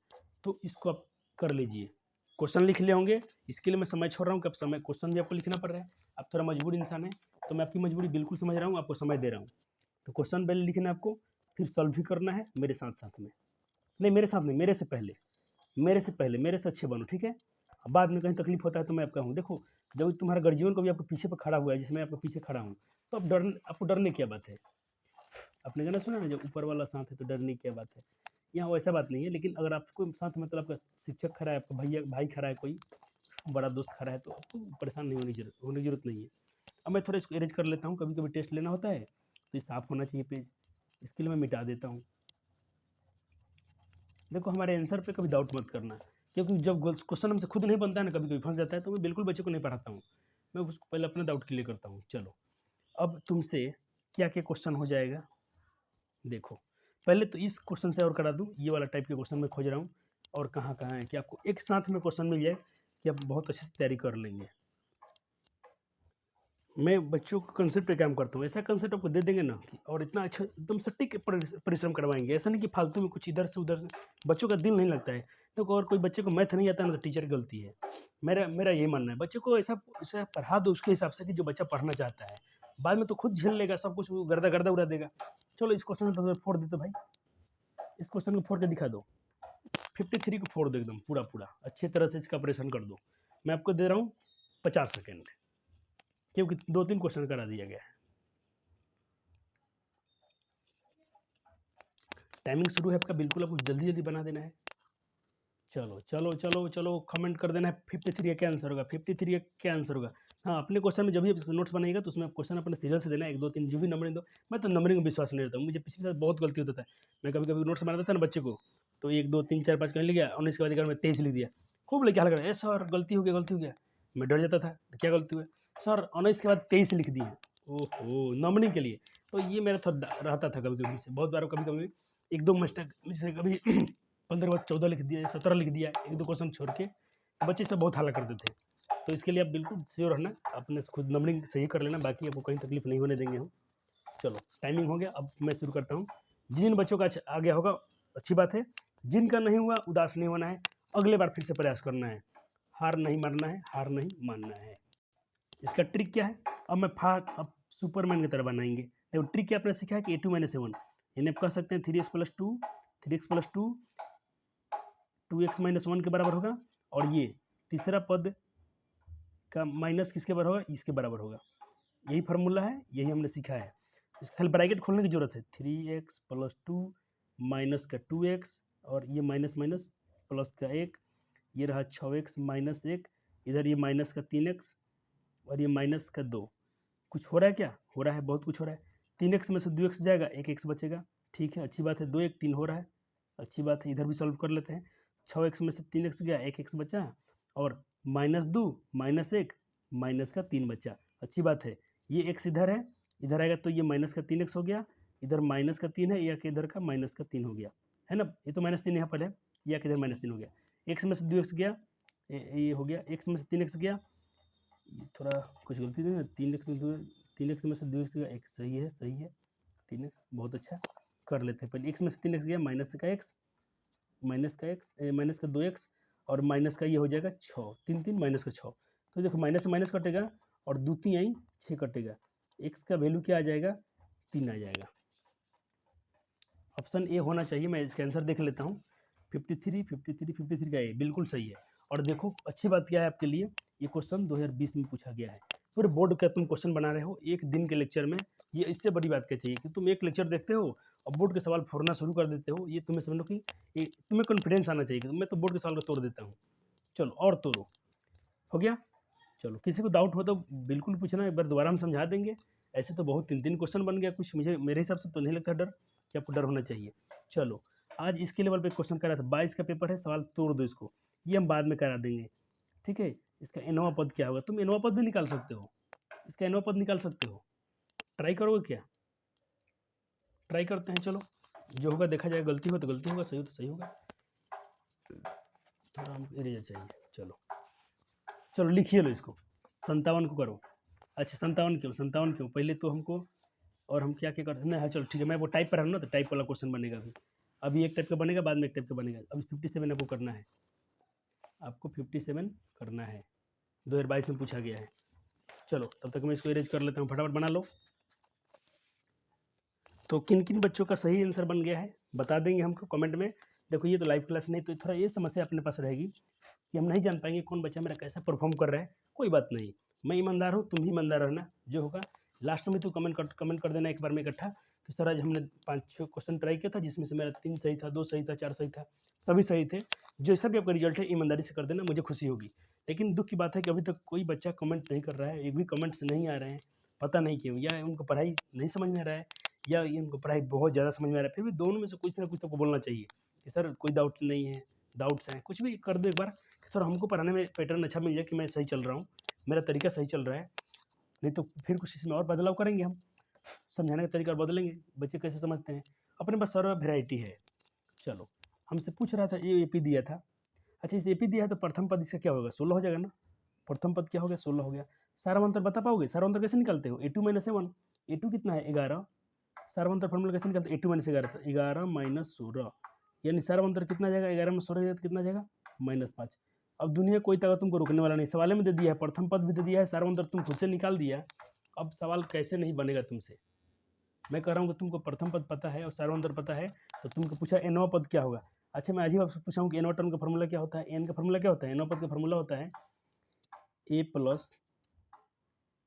तो इसको आप कर लीजिए, क्वेश्चन लिख ले होंगे, इसके लिए मैं समय छोड़ रहा हूँ कि अब समय क्वेश्चन भी आपको लिखना पड़ रहा है। आप थोड़ा मजबूर इंसान है तो मैं आपकी मजबूरी बिल्कुल समझ रहा हूँ, आपको समय दे रहा हूँ। तो क्वेश्चन पहले लिखना है आपको, फिर सॉल्व भी करना है मेरे साथ साथ में, नहीं मेरे साथ नहीं, मेरे से पहले, मेरे से अच्छे बनो, ठीक है। बाद में कहीं तकलीफ होता है तो मैं आपका हूँ। देखो जब तुम्हारा गर्जीवन को भी आपके पीछे पर खड़ा हुआ है, जिसमें आपके पीछे खड़ा हूँ, तो अब आपको डरने क्या बात है। आपने गाना सुना ना, जब ऊपर वाला साथ है तो डरने की क्या बात है। यहाँ वैसा बात नहीं है, लेकिन अगर आपको साथ मतलब आपका शिक्षक खड़ा है, आपका भैया भाई खड़ा है, कोई बड़ा दोस्त खड़ा है, तो आपको परेशान नहीं होने की जरूरत नहीं है। अब मैं थोड़ा इसको अरेंज कर लेता हूँ, कभी कभी टेस्ट लेना होता है तो ये साफ होना चाहिए पेज, इसके लिए मैं मिटा देता हूँ। देखो हमारे आंसर पे कभी डाउट मत करना, क्योंकि जब क्वेश्चन हमसे खुद नहीं बनता है ना, कभी कभी फंस जाता है, तो मैं बिल्कुल बच्चे को नहीं पढ़ाता हूँ, मैं उसको पहले अपना डाउट क्लियर करता हूँ। चलो अब तुमसे क्या क्या क्वेश्चन हो जाएगा, देखो पहले तो इस क्वेश्चन से और करा दूँ, ये वाला टाइप के क्वेश्चन मैं खोज रहा हूँ, और कहाँ कहाँ है कि आपको एक साथ में क्वेश्चन मिल जाए कि आप बहुत अच्छे से तैयारी कर लेंगे। मैं बच्चों को कंसेप्ट पे काम करता हूँ, ऐसा कंसेप्ट आपको दे देंगे ना कि और इतना अच्छा एकदम सटीक परिश्रम करवाएंगे, ऐसा नहीं कि फालतू में कुछ इधर से उधर से, बच्चों का दिल नहीं लगता है। तो और कोई बच्चे को मैथ नहीं आता ना तो टीचर की गलती है, मेरा मेरा ये मानना है। बच्चे को ऐसा ऐसा पढ़ा दो उसके हिसाब से कि जो बच्चा पढ़ना चाहता है, बाद में तो खुद झेल लेगा सब कुछ, गर्दा गर्दा उड़ा देगा। चलो इस क्वेश्चन को फोड़ देते भाई, इस क्वेश्चन को फोड़ के दिखा दो, 53 को फोड़ दो एकदम पूरा पूरा अच्छी तरह से इसका ऑपरेशन कर दो। मैं आपको दे रहा हूँ 50 सेकेंड, क्योंकि 2-3 क्वेश्चन करा दिया गया है। टाइमिंग शुरू है आपका, बिल्कुल आपको जल्दी जल्दी बना देना है। चलो चलो चलो चलो कमेंट कर देना है 53 क्या आंसर होगा, 53 क्या आंसर होगा। हाँ अपने क्वेश्चन में जब भी नोट्स बनाएगा तो उसमें आप क्वेश्चन अपने सीरियल से देना, 1 2 3 जो भी नंबरिंग दो। मैं तो नंबरिंग में विश्वास नहीं रहता हूँ, मुझे पिछले साल बहुत गलती होता था। मैं कभी कभी नोट्स बनाता था ना बच्चे को, तो 1 2 3 4 5 कहीं लिख गया, और इसके बाद अगर मैं 23 लिख दिया, खूब लेके हल कर सर गलती हो गया गलती हो गया। मैं डर जाता था क्या गलती हुआ सर, 19 के बाद 23 लिख दिए, ओहो नंबरिंग के लिए। तो ये मेरा थोड़ा रहता था कभी कभी से, बहुत बार कभी कभी 1 2 मिस्टेक, जैसे कभी 15 बाद 14 लिख दिया, 17 लिख दिया, 1 2 क्वेश्चन छोड़ के, बच्चे सब बहुत हाला करते थे। तो इसके लिए आप बिल्कुल श्योर रहना, अपने से खुद नंबरिंग सही कर लेना, बाकी आपको कहीं तकलीफ नहीं होने देंगे हम। चलो टाइमिंग हो गया, अब मैं शुरू करता हूँ। जिन बच्चों का आ गया होगा अच्छी बात है, जिनका नहीं हुआ उदास नहीं होना है, अगले बार फिर से प्रयास करना है, हार नहीं मानना है, हार नहीं मानना है। इसका ट्रिक क्या है, अब सुपरमैन की तरह बनाएंगे। देखो ट्रिक क्या आपने सीखा है कि A2 - A1, इन्हें आप कह सकते हैं 3x + 2, 3x + 2 2x - 1 के बराबर होगा, और ये तीसरा पद का माइनस किसके बराबर होगा, इसके बराबर होगा। यही फार्मूला है, यही हमने सीखा है। इसका खाली ब्रैकेट खोलने की जरूरत है, 3x + 2 माइनस का 2x, और ये माइनस माइनस प्लस का 1, ये रहा 6x - 1, इधर ये माइनस का 3x, और ये माइनस का 2। कुछ हो रहा है क्या, हो रहा है, बहुत कुछ हो रहा है। 3x में से 2x जाएगा, 1x बचेगा, ठीक है अच्छी बात है। 2 1 3 हो रहा है, अच्छी बात है। इधर भी सॉल्व कर लेते हैं, 6x में से 3x गया, 1x बचा, और -2 -1 माइनस का 3 बचा, अच्छी बात है। ये x इधर है, इधर आएगा तो ये माइनस का 3x हो गया, इधर माइनस का 3 है, या कि इधर का माइनस का 3 हो गया, है ना। ये तो -3 यहाँ पर है, या कि इधर -3 हो गया। x में से 2x गया, ये हो गया, x में से 3x गया, ये थोड़ा कुछ गलती थी ना, 3x में 3x में से 2x गया, एक सही है, सही है, 3x बहुत अच्छा। कर लेते हैं पहले, x में से 3x गया, माइनस का x, माइनस का 2x, और माइनस का ये हो जाएगा 6, 3 3 माइनस का 6। तो देखो माइनस से माइनस कटेगा, और 2 3 आई 6 कटेगा, एक्स का वैल्यू क्या आ जाएगा, 3 आ जाएगा। ऑप्शन ए होना चाहिए। मैं इसका आंसर देख लेता हूँ। 53 का ए बिल्कुल सही है। और देखो अच्छी बात क्या है आपके लिए, ये क्वेश्चन 2020 में पूछा गया है। पूरे बोर्ड का तुम क्वेश्चन बना रहे हो एक दिन के लेक्चर में, ये इससे बड़ी बात क्या चाहिए कि तुम एक लेक्चर देखते हो और बोर्ड के सवाल फोड़ना शुरू कर देते हो। ये तुम्हें समझ लो कि तुम्हें कॉन्फिडेंस आना चाहिए कि मैं तो बोर्ड के सवाल को तोड़ देता हूँ। चलो और तोड़ो, हो गया। चलो किसी को डाउट हो तो बिल्कुल पूछना, एक बार दोबारा हम समझा देंगे। ऐसे तो बहुत 3 क्वेश्चन बन गया कुछ, मुझे मेरे हिसाब से तो नहीं लगता डर कि आपको डर होना चाहिए। चलो आज इसके लेवल पे क्वेश्चन करा था, 22 का पेपर है, सवाल तोड़ दो इसको, ये हम बाद में करा देंगे, ठीक है। इसका एनोवा पद क्या होगा, तुम एनोवा पद भी निकाल सकते हो, इसका एनोवा पद निकाल सकते हो। ट्राई करोगे क्या, ट्राई करते हैं। चलो जो होगा देखा जाएगा, गलती हो तो गलती होगा, सही हो तो सही होगा। थोड़ा हमको इरेजर चाहिए। चलो चलो लिखिए लो इसको, 57 को करो। अच्छा 57 क्यों, पहले तो हमको और हम क्या क्या करते हैं। हाँ चलो ठीक है, मैं वो टाइप पर हूँ ना, तो टाइप वाला क्वेश्चन बनेगा अभी एक टाइप का बनेगा, बाद में एक टाइप का बनेगा। अभी 57 आपको करना है, आपको 57 करना है, 2022 में पूछा गया है। चलो तब तक मैं इसको इरेज कर लेता हूँ, फटाफट बना लो। तो किन किन बच्चों का सही आंसर बन गया है बता देंगे हमको कमेंट में। देखो ये तो लाइव क्लास नहीं, तो थोड़ा ये समस्या अपने पास रहेगी कि हम नहीं जान पाएंगे कौन बच्चा मेरा कैसा परफॉर्म कर रहा है। कोई बात नहीं, मैं ईमानदार हूँ, तुम भी ईमानदार रहना। जो होगा लास्ट में तो कमेंट कर देना एक बार में इकट्ठा कि सर आज हमने 5-6 क्वेश्चन ट्राई किया था, जिसमें से मेरा 3 सही था, 2 सही था, 4 सही था, सभी सही थे। जैसा भी आपका रिजल्ट है ईमानदारी से कर देना, मुझे खुशी होगी। लेकिन दुख की बात है कि अभी तक कोई बच्चा कमेंट नहीं कर रहा है, एक भी कमेंट्स नहीं आ रहे हैं, पता नहीं क्यों, या उनको पढ़ाई नहीं समझ में आ रहा है या इनको पढ़ाई बहुत ज़्यादा समझ में आ रहा है। फिर भी दोनों में से कुछ ना कुछ तो बोलना चाहिए कि सर कोई डाउट्स नहीं है, डाउट्स हैं, कुछ भी कर दो एक बार कि सर हमको पढ़ाने में पैटर्न अच्छा मिल जाए कि मैं सही चल रहा हूँ, मेरा तरीका सही चल रहा है। नहीं तो फिर कुछ इसमें और बदलाव करेंगे, हम समझाने का तरीका और बदलेंगे, बच्चे कैसे समझते हैं। अपने पास सर्व वेराइटी है। चलो हमसे पूछ रहा था, ये एपी दिया था। अच्छा इस एपी दिया है तो प्रथम पद इसका क्या होगा, 16 हो जाएगा ना। प्रथम पद क्या हो गया, 16 हो गया। सारावंतर बता पाओगे, सारावंतर कैसे निकालते हो, A2 - A1, A2 कितना है 11। सारावंतर फॉर्मूला कैसे निकालते हैं, A2 - 11, 11 - 16, यानी सारावंतर कितना जाएगा, 11 में 16 जाएगा कितना जाएगा, -5। अब दुनिया कोई ताकत तुमको रोकने वाला नहीं, सवाल में दे दिया है, प्रथम पद भी दे दिया है, सारावंतर तुम खुद से निकाल दिया। अब सवाल कैसे नहीं बनेगा तुमसे, मैं कह रहा हूँ कि तुमको प्रथम पद पता है और सारावंतर पता है, तो तुमको पूछा एनवा पद क्या होगा। अच्छा मैं आज ही आपसे पूछा हूँ कि एनवा टर्म का फॉर्मूला क्या होता है, एन का फॉर्मूला क्या होता है, एनवा पद का फॉर्मूला होता है A +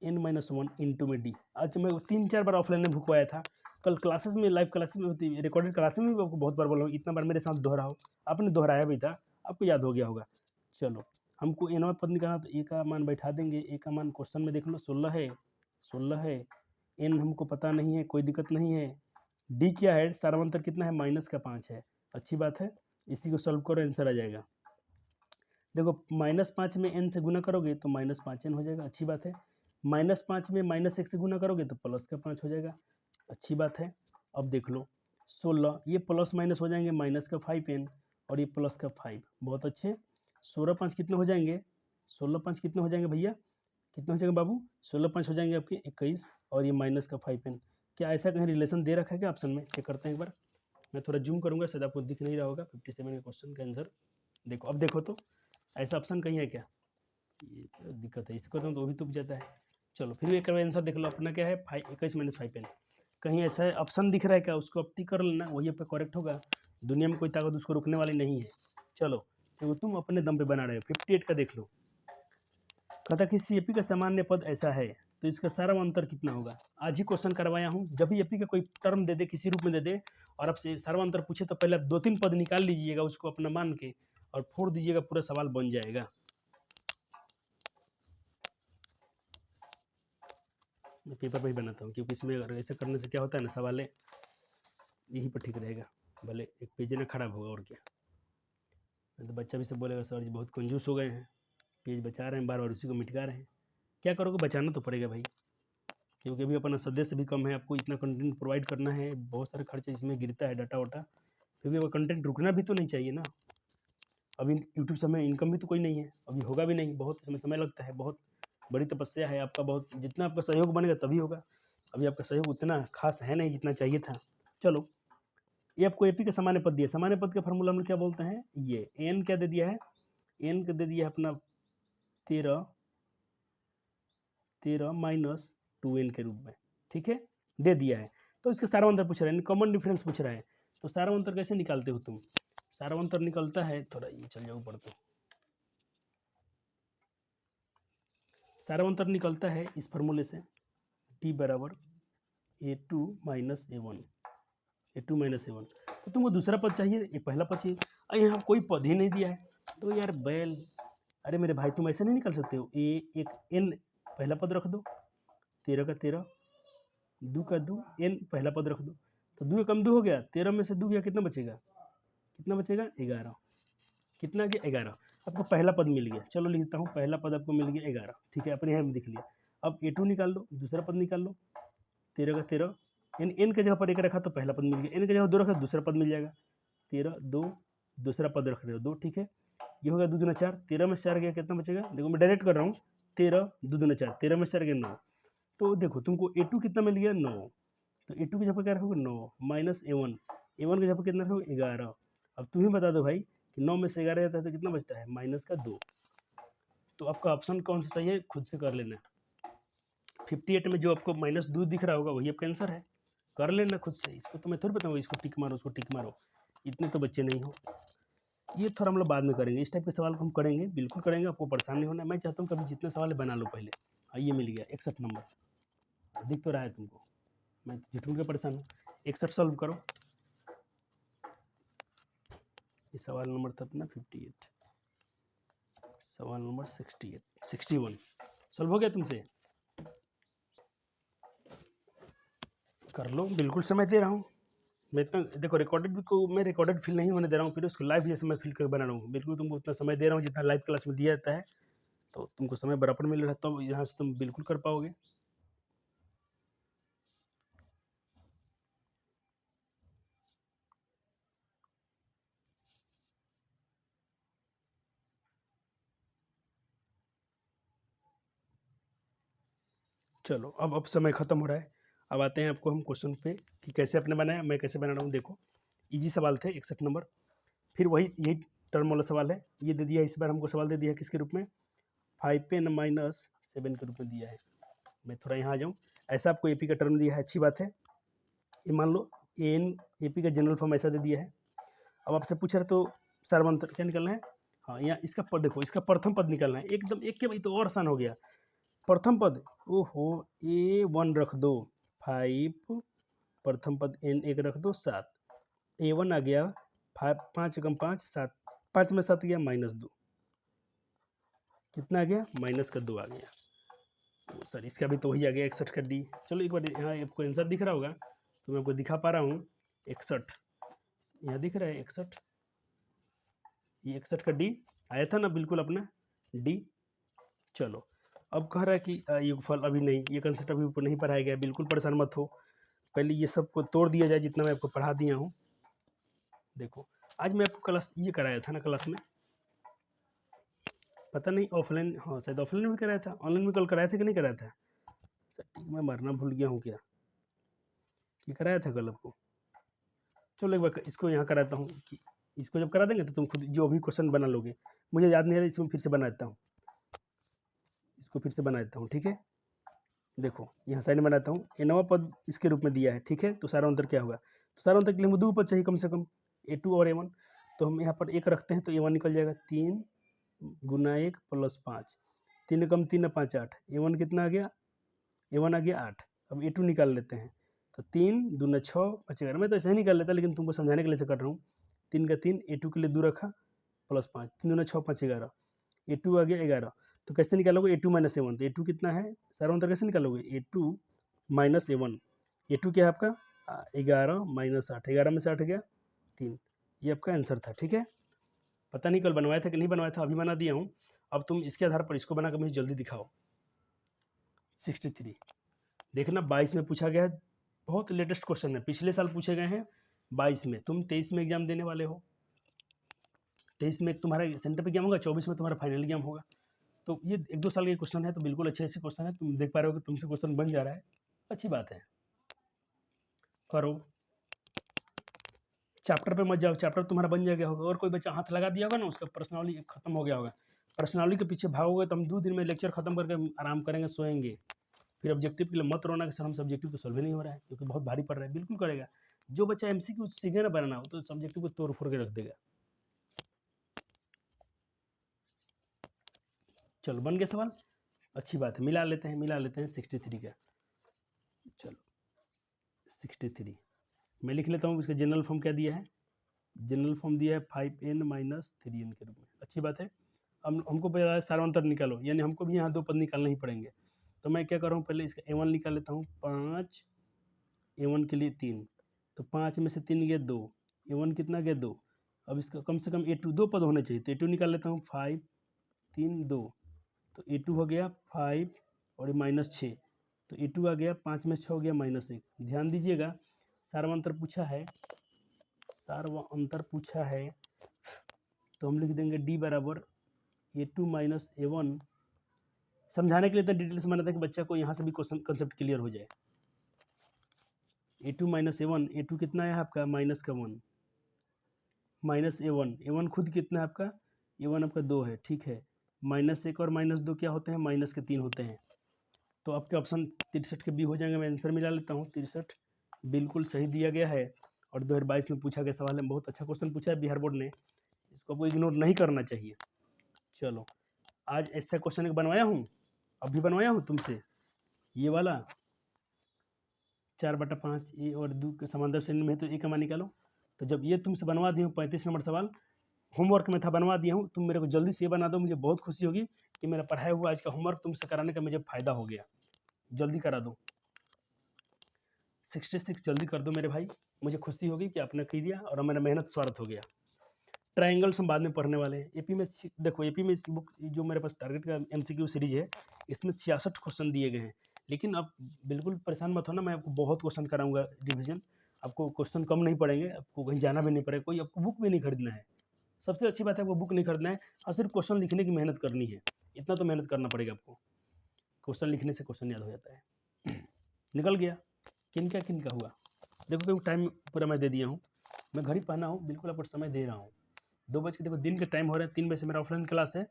n-1 इंटू में डी। आज मैं 3-4 बार ऑफलाइन में भुकवाया था, कल क्लासेस में, लाइव क्लासेस में होती, रिकॉर्डेड क्लासेस में भी आपको बहुत बार बोला हूँ, इतना बार मेरे साथ दोहराओ, आपने दोहराया भी था, आपको याद हो गया होगा। चलो हमको एनवा पद निकालना, तो ए का मान बैठा देंगे, ए का मान क्वेश्चन में देख लो 16 है, एन हमको पता नहीं है, कोई दिक्कत नहीं है। डी क्या है, सारावंतर कितना है, -5 है, अच्छी बात है। इसी को सॉल्व करो, आंसर आ जाएगा। देखो -5 में n से गुना करोगे तो -5n हो जाएगा, अच्छी बात है। -5 में -1 से गुना करोगे तो +5 हो जाएगा, अच्छी बात है। अब देख लो 16, ये प्लस माइनस हो जाएंगे, -5n और ये +5, बहुत अच्छे। 16×5 कितने हो जाएंगे, 16×5 कितने हो जाएंगे भैया, कितने हो जाएंगे बाबू, 16×5 हो जाएंगे आपके 21 और ये -5n। क्या ऐसा कहीं रिलेशन दे रखा है क्या ऑप्शन में, चेक करते हैं एक बार। मैं थोड़ा जूम करूंगा, शायद आपको दिख नहीं रहा होगा। 57 के क्वेश्चन का आंसर देखो, अब देखो तो ऐसा ऑप्शन कहीं है क्या, ये तो दिक्कत है, इसको तो वो भी तुक जाता है। चलो फिर भी एक आंसर देख लो, अपना क्या है 21 - 5n, कहीं ऐसा ऑप्शन दिख रहा है क्या, उसको अब टिक कर लेना, वही आपका करेक्ट होगा। दुनिया में कोई ताकत उसको रोकने वाली नहीं है। चलो तो तुम अपने दम पे बना रहे हो। 58 का देख लो, कहता कि सीएपी का सामान्य पद ऐसा है, तो इसका सारा अंतर कितना होगा। आज ही क्वेश्चन करवाया हूँ, जब भी एपी का कोई टर्म दे दे, किसी रूप में दे दे और आपसे सारा अंतर पूछे, तो पहले आप 2-3 पद निकाल लीजिएगा, उसको अपना मान के और फोड़ दीजिएगा, पूरा सवाल बन जाएगा। मैं पेपर पर ही बनाता हूँ, क्योंकि इसमें अगर ऐसे करने से क्या होता है ना, सवाल यहीं पर ठीक रहेगा, भले एक पेज ना खराब होगा और क्या। तो बच्चा भी सब बोलेगा सर जी बहुत कंजूस हो गए हैं, पेज बचा रहे हैं, बार बार उसी को मिटका रहे हैं। क्या करोगे, बचाना तो पड़ेगा भाई, क्योंकि अभी अपना सदस्य भी कम है, आपको इतना कंटेंट प्रोवाइड करना है, बहुत सारे खर्चे इसमें गिरता है, डाटा वाटा, फिर भी वो कंटेंट रुकना भी तो नहीं चाहिए ना। अभी यूट्यूब से हमें इनकम भी तो कोई नहीं है, अभी होगा भी नहीं, बहुत इसमें समय लगता है, बहुत बड़ी तपस्या है आपका, बहुत जितना आपका सहयोग बनेगा तभी होगा। अभी आपका सहयोग उतना खास है नहीं जितना चाहिए था। चलो ये आपको एपी का सामान्य पद दिया, सामान्य पद का फॉर्मूला हम क्या बोलते हैं, ये एन क्या दे दिया है, एन का दे दिया है अपना 13 - 2n के रूप में, ठीक है, दे दिया है। तो इसका सारांतर पूछ रहा है, कॉमन डिफरेंस पूछ रहा है, तो सारांतर कैसे निकालते हो तुम? सारांतर निकलता है, थोड़ा ये चल जाओ ऊपर, तो सारांतर निकलता है इस फार्मूले से, t बराबर a2 minus a1, a2 minus a1। तो तुमको दूसरा पद चाहिए, ये पहला पद चाहिए, और यहाँ कोई पद ही नहीं दिया है, तो यार बैल, अरे मेरे भाई तुम ऐसे नहीं निकाल सकते हो, एक n पहला पद रख दो, 13 का 13, 2 का 2, n पहला पद रख दो, तो 2 कम 2 हो गया, 13 में से 2 गया, कितना बचेगा, कितना बचेगा, 11, कितना गया 11, आपको पहला पद मिल गया। चलो लिखता हूँ, पहला पद आपको मिल गया 11, ठीक है, अपने यहाँ में लिख लिया। अब a2 निकाल लो, दूसरा पद निकाल लो, 13 का 13, n के जगह पर एक रखा तो पहला पद मिल गया, n के जगह 2 रखा तो दूसरा पद मिल जाएगा, 13 2, दूसरा पद रख रहे हो 2, ठीक है, ये हो गया 2 दूना 4, 13 में से 4 गया, कितना बचेगा, देखो मैं डायरेक्ट कर रहा हूँ, 13 2 दूना 4, 13 में से 4 गया 9, तो देखो तुमको a2 कितना मिल गया 9, तो a2 की जगह पर क्या रखोगे 9 माइनस a1, a1 की जगह पर कितना रखोगे 11। अब तुम ही बता दो भाई कि 9 में से 11 जाता है तो कितना बचता है, माइनस का 2। तो आपका ऑप्शन कौन सा सही है खुद से कर लेना। 58 में जो आपको माइनस 2 दिख रहा होगा वही आपका आंसर है, कर लेना खुद से, इसको तो मैं थोड़ी बताऊँगा इसको टिक मारो उसको टिक मारो, इतने तो बच्चे नहीं हो। ये थोड़ा हम लोग बाद में करेंगे, इस टाइप के सवाल को हम करेंगे, बिल्कुल करेंगे, आपको परेशान नहीं होना। मैं चाहता हूँ कभी जितने सवाल बना लो पहले। हाँ ये मिल गया 61 नंबर, दिख तो रहा है तुमको, मैं झूठ के परेशान हूँ। 61 सॉल्व करो, ये सवाल नंबर था अपना 58, सवाल नंबर 68 61 सॉल्व हो गया तुमसे, कर लो, बिल्कुल समय दे रहा हूँ मैं। इतना देखो रिकॉर्डेड को मैं रिकॉर्डेड फिल नहीं होने दे रहा हूँ, फिर उसको लाइव जैसे मैं फिल कर बना रहा हूँ, बिल्कुल तुमको उतना समय दे रहा हूँ जितना लाइव क्लास में दिया जाता है, तो तुमको समय बराबर मिल रहा है, तो यहाँ से तुम बिल्कुल कर पाओगे। चलो अब समय ख़त्म हो रहा है, अब आते हैं आपको हम क्वेश्चन पे कि कैसे आपने बनाया, मैं कैसे बना रहा हूँ। देखो इजी सवाल थे 61 नंबर, फिर वही यही टर्म वाला सवाल है, ये दे दिया, इस बार हमको सवाल दे दिया किसके रूप में, 5n माइनस 7 के रूप में दिया है। मैं थोड़ा यहाँ आ जाऊँ, ऐसा आपको एपी का टर्म दिया है, अच्छी बात है। ये मान लो एन एपी का जनरल फॉर्म ऐसा दे दिया है। अब आपसे पूछ रहे तो सार्वंतर क्या निकालना है, हाँ यहाँ इसका पद देखो, इसका प्रथम पद निकालना है, एकदम एक के भाई तो और आसान हो गया। प्रथम पद ओहो a1 रख दो 5, प्रथम पद n एक रख दो 7, a1 आ गया 5 कम 5 7, 5 में 7 गया -2, कितना आ गया -2 आ गया। तो सर इसका भी तो वही आ गया 61 का डी। चलो एक बार यहाँ आपको आंसर दिख रहा होगा, तो मैं आपको दिखा पा रहा हूँ 61, यहाँ दिख रहा है 61, ये 61 का डी आया था ना, बिल्कुल अपना डी। चलो अब कह रहा है कि योगफल अभी नहीं, ये कंसेप्ट अभी ऊपर नहीं पढ़ाया गया, बिल्कुल परेशान मत हो, पहले ये सब को तोड़ दिया जाए जितना मैं आपको पढ़ा दिया हूँ। देखो आज मैं आपको क्लास ये कराया था ना क्लास में, पता नहीं ऑफलाइन, हाँ शायद ऑफलाइन में भी कराया था, ऑनलाइन में कल कराया था कि नहीं कराया था, सर ठीक मैं मरना भूल गया हूँ क्या, ये कराया था कल आपको। चलो एक बार इसको यहाँ कराता हूँ कि इसको जब करा देंगे तो तुम खुद जो भी क्वेश्चन बना लोगे, मुझे याद नहीं आ रहा, इसको फिर से बना देता हूँ, इसको फिर से बना देता हूँ, ठीक है। देखो यहाँ साइड में बनाता हूँ, नवा पद इसके रूप में दिया है, ठीक है, तो सारा अंतर क्या होगा, तो सारा अंतर के लिए हमें 2 पद चाहिए कम से कम, a2 और a1, तो हम यहाँ पर 1 रखते हैं तो a1 निकल जाएगा, 3 गुना 1 प्लस 5, 3 कम 3 5 8, a1 कितना आ गया, a1 आ गया 8। अब a2 निकाल लेते हैं, तो 3 दूना 6 बचेगा, मैं तो ऐसे ही निकाल लेता लेकिन तुमको समझाने के लिए से कर रहा हूँ। 3 का 3, a2 के लिए 2 रखा प्लस 5, 3 दूना 6 5 11, a2 आ गया 11। तो कैसे निकालोगे a2 माइनस a1, तो a2 कितना है, सारा अंतर कैसे निकालोगे, a2 माइनस a1, a2 क्या है आपका 11 माइनस 8, 11 में से 8 गया 3, ये आपका आंसर था, ठीक है। पता नहीं कल बनवाया था कि नहीं बनवाया था, अभी बना दिया हूँ। अब तुम इसके आधार पर इसको बनाकर मुझे जल्दी दिखाओ। 63 देखना 22 में पूछा गया है, बहुत लेटेस्ट क्वेश्चन है, पिछले साल पूछे गए हैं 22 में, तुम 23 में एग्जाम देने वाले हो, 23 में तुम्हारा सेंटर पे एग्जाम होगा, 24 में तुम्हारा फाइनल एग्जाम होगा, तो ये 1-2 साल के क्वेश्चन है, तो बिल्कुल अच्छे अच्छे क्वेश्चन है, तुम देख पा रहे हो कि तुमसे क्वेश्चन बन जा रहा है, अच्छी बात है, करो। चैप्टर पे मत जाओ, चैप्टर तुम्हारा बन जाएगा होगा, और कोई बच्चा हाथ लगा दिया होगा ना, उसका पर्सनली खत्म हो गया होगा, पर्सनली के पीछे भागोगे तो हम 2 दिन में लेक्चर खत्म करके आराम करेंगे, सोएंगे, फिर ऑब्जेक्टिव के लिए मत रोना कि सर हमसे ऑब्जेक्टिव तो सॉल्व ही नहीं हो रहा है क्योंकि बहुत भारी पड़ रहा है। बिल्कुल करेगा। जो बच्चा एमसीक्यू सीखे ना बनाना हो तो ऑब्जेक्टिव को तोड़ फोड़ के रख देगा। चलो बन गया सवाल, अच्छी बात है। मिला लेते हैं 63 का। चलो 63 मैं लिख लेता हूँ। इसका जनरल फॉर्म क्या दिया है? जनरल फॉर्म दिया है 5n माइनस 3n के रूप में। अच्छी बात है। अब हमको पहले सारांतर निकालो, यानी हमको भी यहाँ दो पद निकालने ही पड़ेंगे। तो मैं क्या कर रहा हूँ, पहले इसका a1 निकाल लेता हूँ। 5 a1 के लिए 3, तो 5 में से 3 गया 2, a1 कितना गया 2। अब इसका कम से कम a2 दो पद होने चाहिए, तो a2 निकाल लेता हूँ। 5 3 2, तो a2 हो गया 5 और -6, तो a2 आ गया 5 में 6 हो गया -1। ध्यान दीजिएगा सार्वंतर पूछा है तो हम लिख देंगे d बराबर a2 माइनस a1। समझाने के लिए तो डिटेल से माना था कि बच्चा को यहाँ से भी क्वेश्चन कंसेप्ट क्लियर हो जाए। a2 माइनस a1, a2 कितना है आपका -1 माइनस a1 खुद कितना है आपका, a1 आपका 2 है, ठीक है। -1 और -2 क्या होते हैं, -3 होते हैं। तो आपके ऑप्शन 63 के बी हो जाएंगे। मैं आंसर मिला लेता हूँ। 63 बिल्कुल सही दिया गया है और 2022 में पूछा गया सवाल है। बहुत अच्छा क्वेश्चन पूछा है बिहार बोर्ड ने, इसको आपको इग्नोर नहीं करना चाहिए। चलो आज ऐसा क्वेश्चन एक बनवाया हूँ, अभी बनवाया हूँ तुमसे, ये वाला 4/5 ए और 2 के समांतर श्रेणी में है, तो ए का मान निकालो। तो जब ये तुमसे बनवा दी हूँ 35 नंबर सवाल होमवर्क में था, बनवा दिया हूँ, तुम मेरे को जल्दी से ये बना दो। मुझे बहुत खुशी होगी कि मेरा पढ़ाया हुआ आज का होमवर्क तुमसे कराने का मुझे फ़ायदा हो गया। जल्दी करा दो। 66 जल्दी कर दो मेरे भाई, मुझे खुशी होगी कि आपने कर दिया और मेरा मेहनत स्वार्थ हो गया। ट्रायंगल्स हम बाद में पढ़ने वाले हैं। एपी में देखो, एपी में इस बुक जो मेरे पास टारगेट का एमसीक्यू सीरीज है, इसमें 66 क्वेश्चन दिए गए हैं। लेकिन आप बिल्कुल परेशान मत होना, मैं आपको बहुत क्वेश्चन कराऊंगा रिवीजन। आपको क्वेश्चन कम नहीं पड़ेंगे, आपको कहीं जाना भी नहीं पड़ेगा, कोई आपको बुक भी नहीं खरीदना है। सबसे अच्छी बात है आपको बुक नहीं खरीदना है और सिर्फ क्वेश्चन लिखने की मेहनत करनी है। इतना तो मेहनत करना पड़ेगा आपको, क्वेश्चन लिखने से क्वेश्चन याद हो जाता है। निकल गया किनका हुआ। देखो क्योंकि टाइम पूरा मैं दे दिया हूँ, मैं घड़ी पहना हूँ, बिल्कुल आपको समय दे रहा हूँ। 2 बज के देखो दिन के टाइम हो रहे हैं, 3 बजे से मेरा ऑफलाइन क्लास है,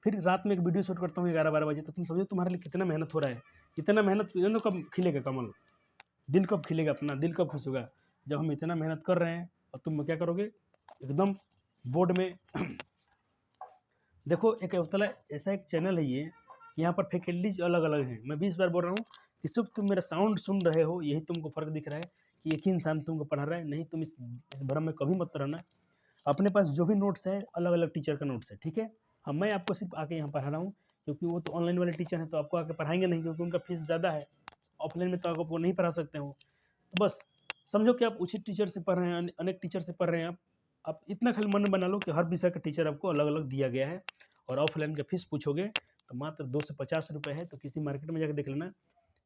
फिर रात में एक वीडियो शूट करता हूँ 11-12 बजे। तो तुम समझो तुम्हारे लिए कितना मेहनत हो रहा है। इतना मेहनत कब खिलेगा कमल, दिल कब खिलेगा अपना, दिल कब खुश होगा जब हम इतना मेहनत कर रहे हैं और तुम क्या करोगे एकदम बोर्ड में। देखो एक होता है ऐसा एक चैनल है ये, यहाँ पर फैकल्टीज अलग अलग हैं। मैं 20 बार बोल रहा हूँ कि सिर्फ तुम मेरा साउंड सुन रहे हो, यही तुमको फ़र्क दिख रहा है कि एक ही इंसान तुमको पढ़ा रहा है। नहीं, तुम इस भ्रम में कभी मत रहना। अपने पास जो भी नोट्स है अलग अलग टीचर का नोट्स है, ठीक है। हाँ, मैं आपको सिर्फ आके यहाँ पढ़ा रहा हूँ क्योंकि वो तो ऑनलाइन वाले टीचर हैं, तो आपको आके पढ़ाएंगे नहीं क्योंकि उनका फीस ज़्यादा है। ऑफलाइन में तो आपको नहीं पढ़ा सकते हो। तो बस समझो कि आप उचित टीचर से पढ़ रहे हैं, अनेक टीचर से पढ़ रहे हैं। आप इतना खाली मन में बना लो कि हर विषय का टीचर आपको अलग अलग दिया गया है। और ऑफलाइन का फीस पूछोगे तो मात्र 2 से 50 रुपये है। तो किसी मार्केट में जाकर देख लेना,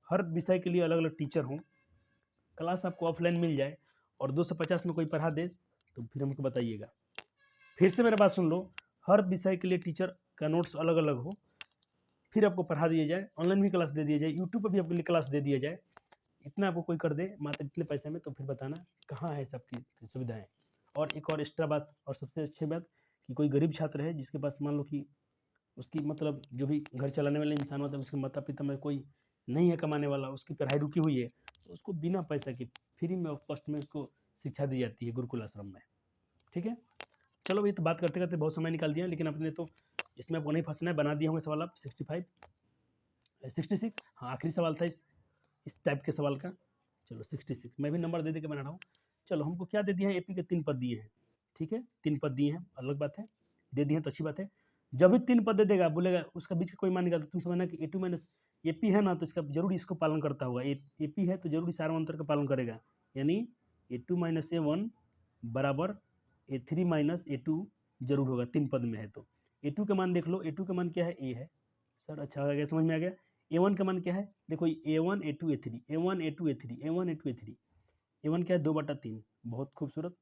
हर विषय के लिए अलग अलग टीचर हों, क्लास आपको ऑफलाइन मिल जाए और 2 से 50 में कोई पढ़ा दे तो फिर हमको बताइएगा। फिर से मेरा बात सुन लो, हर विषय के लिए टीचर का नोट्स अलग अलग हो, फिर आपको पढ़ा दिया जाए, ऑनलाइन भी क्लास दे दिया जाए, यूट्यूब पर भी आपके लिए क्लास दे दिया जाए, इतना आपको कोई कर दे मात्र इतने पैसे में, तो फिर बताना कहाँ है सबकी सुविधाएं। और एक और एक्स्ट्रा बात और सबसे अच्छी बात कि कोई गरीब छात्र है जिसके पास मान लो कि उसकी मतलब जो भी घर चलाने वाले इंसान होता है, उसके माता पिता में कोई नहीं है कमाने वाला, उसकी पढ़ाई रुकी हुई है, तो उसको बिना पैसे के फ्री में कॉस्ट में उसको शिक्षा दी जाती है गुरुकुल आश्रम में, ठीक है। चलो भाई, तो बात करते करते बहुत समय निकाल दिया, लेकिन अपने तो इसमें आपको नहीं फंसना है। बना दिया होंगे सवाल आप 66। हाँ, आखिरी सवाल था इस टाइप के सवाल का। चलो 66 मैं भी नंबर दे के बना रहा हूँ। चलो हमको क्या दे दिया है, एपी के 3 पद दिए हैं, ठीक है। 3 पद दिए हैं, अलग बात है, दे दिए हैं तो अच्छी बात है। जब भी 3 पद दे देगा बोलेगा उसका बीच का कोई मान निकालता, तुम समझना कि A2 माइनस एपी है ना, तो इसका जरूर इसको पालन करता होगा। एपी है तो जरूर सार्वंतर का पालन करेगा, यानी A2 माइनस A1 बराबर A3 माइनस A2 जरूर होगा। 3 पद में है तो A2 का मान देख लो, A2 का मान क्या है, A है सर। अच्छा आ गया, समझ में आ गया। A1 का मान क्या है, देखो A1 A2 A3 A1 A2 A3 A1 A2 A3 A1 क्या है 2/3, बहुत खूबसूरत।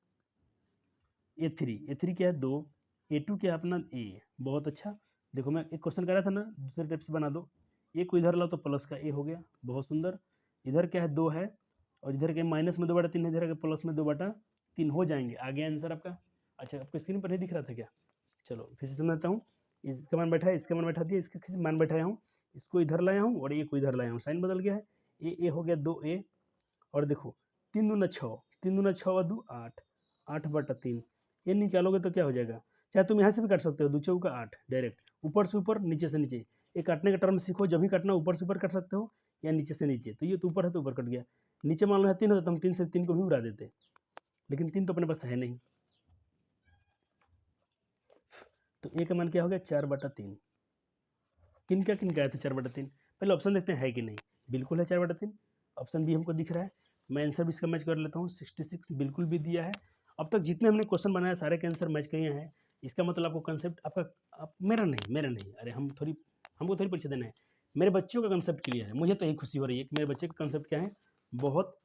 A3 क्या है 2, A2 क्या है अपना A, बहुत अच्छा। देखो मैं एक क्वेश्चन कर रहा था ना, दूसरे टाइप से बना दो, ए को इधर लाओ तो प्लस का A हो गया, बहुत सुंदर। इधर क्या है 2 है और इधर के माइनस में 2/3 है, इधर के प्लस में 2/3 हो जाएंगे। आ गया आंसर आपका। अच्छा, आपको स्क्रीन पर नहीं दिख रहा था क्या? चलो फिर से समझाता हूँ। इसका मान बैठा है, इसका मान बैठा दिया, इसका मान बैठाया हूँ। इसको इधर लाया हूँ और ए को इधर लाया हूँ, साइन बदल गया है। ए हो गया 2a, और देखो 3 दूना 6, 3 दूना 6 और 2 8, 8/3। ये निकालोगे तो क्या हो जाएगा, चाहे तुम यहाँ से भी काट सकते हो, 2 चौका 8 डायरेक्ट, ऊपर से ऊपर नीचे से नीचे। ये काटने का टर्म सीखो, जब भी काटना ऊपर से ऊपर काट सकते हो या नीचे से नीचे। तो ये तो ऊपर है तो ऊपर कट गया, नीचे मान लो है 3 होता तो हम 3 से 3 को भी उड़ा देते, लेकिन 3 तो अपने पास है नहीं। तो ए का मान क्या हो गया 4/3। किनका आया था 4/3, पहले ऑप्शन देखते हैं है कि नहीं। बिल्कुल है 4/3, ऑप्शन बी हमको दिख रहा है। मैं आंसर भी इसका मैच कर लेता हूँ, 66 बिल्कुल भी दिया है। अब तक जितने हमने क्वेश्चन बनाया सारे के आंसर मैच किए हैं। इसका मतलब आपको कंसेप्ट आपका मेरा नहीं, अरे हमको थोड़ी परीक्षा देना है, मेरे बच्चों का कंसेप्ट क्लियर है। मुझे तो यही खुशी हो रही है कि मेरे बच्चे का कंसेप्ट क्या है, बहुत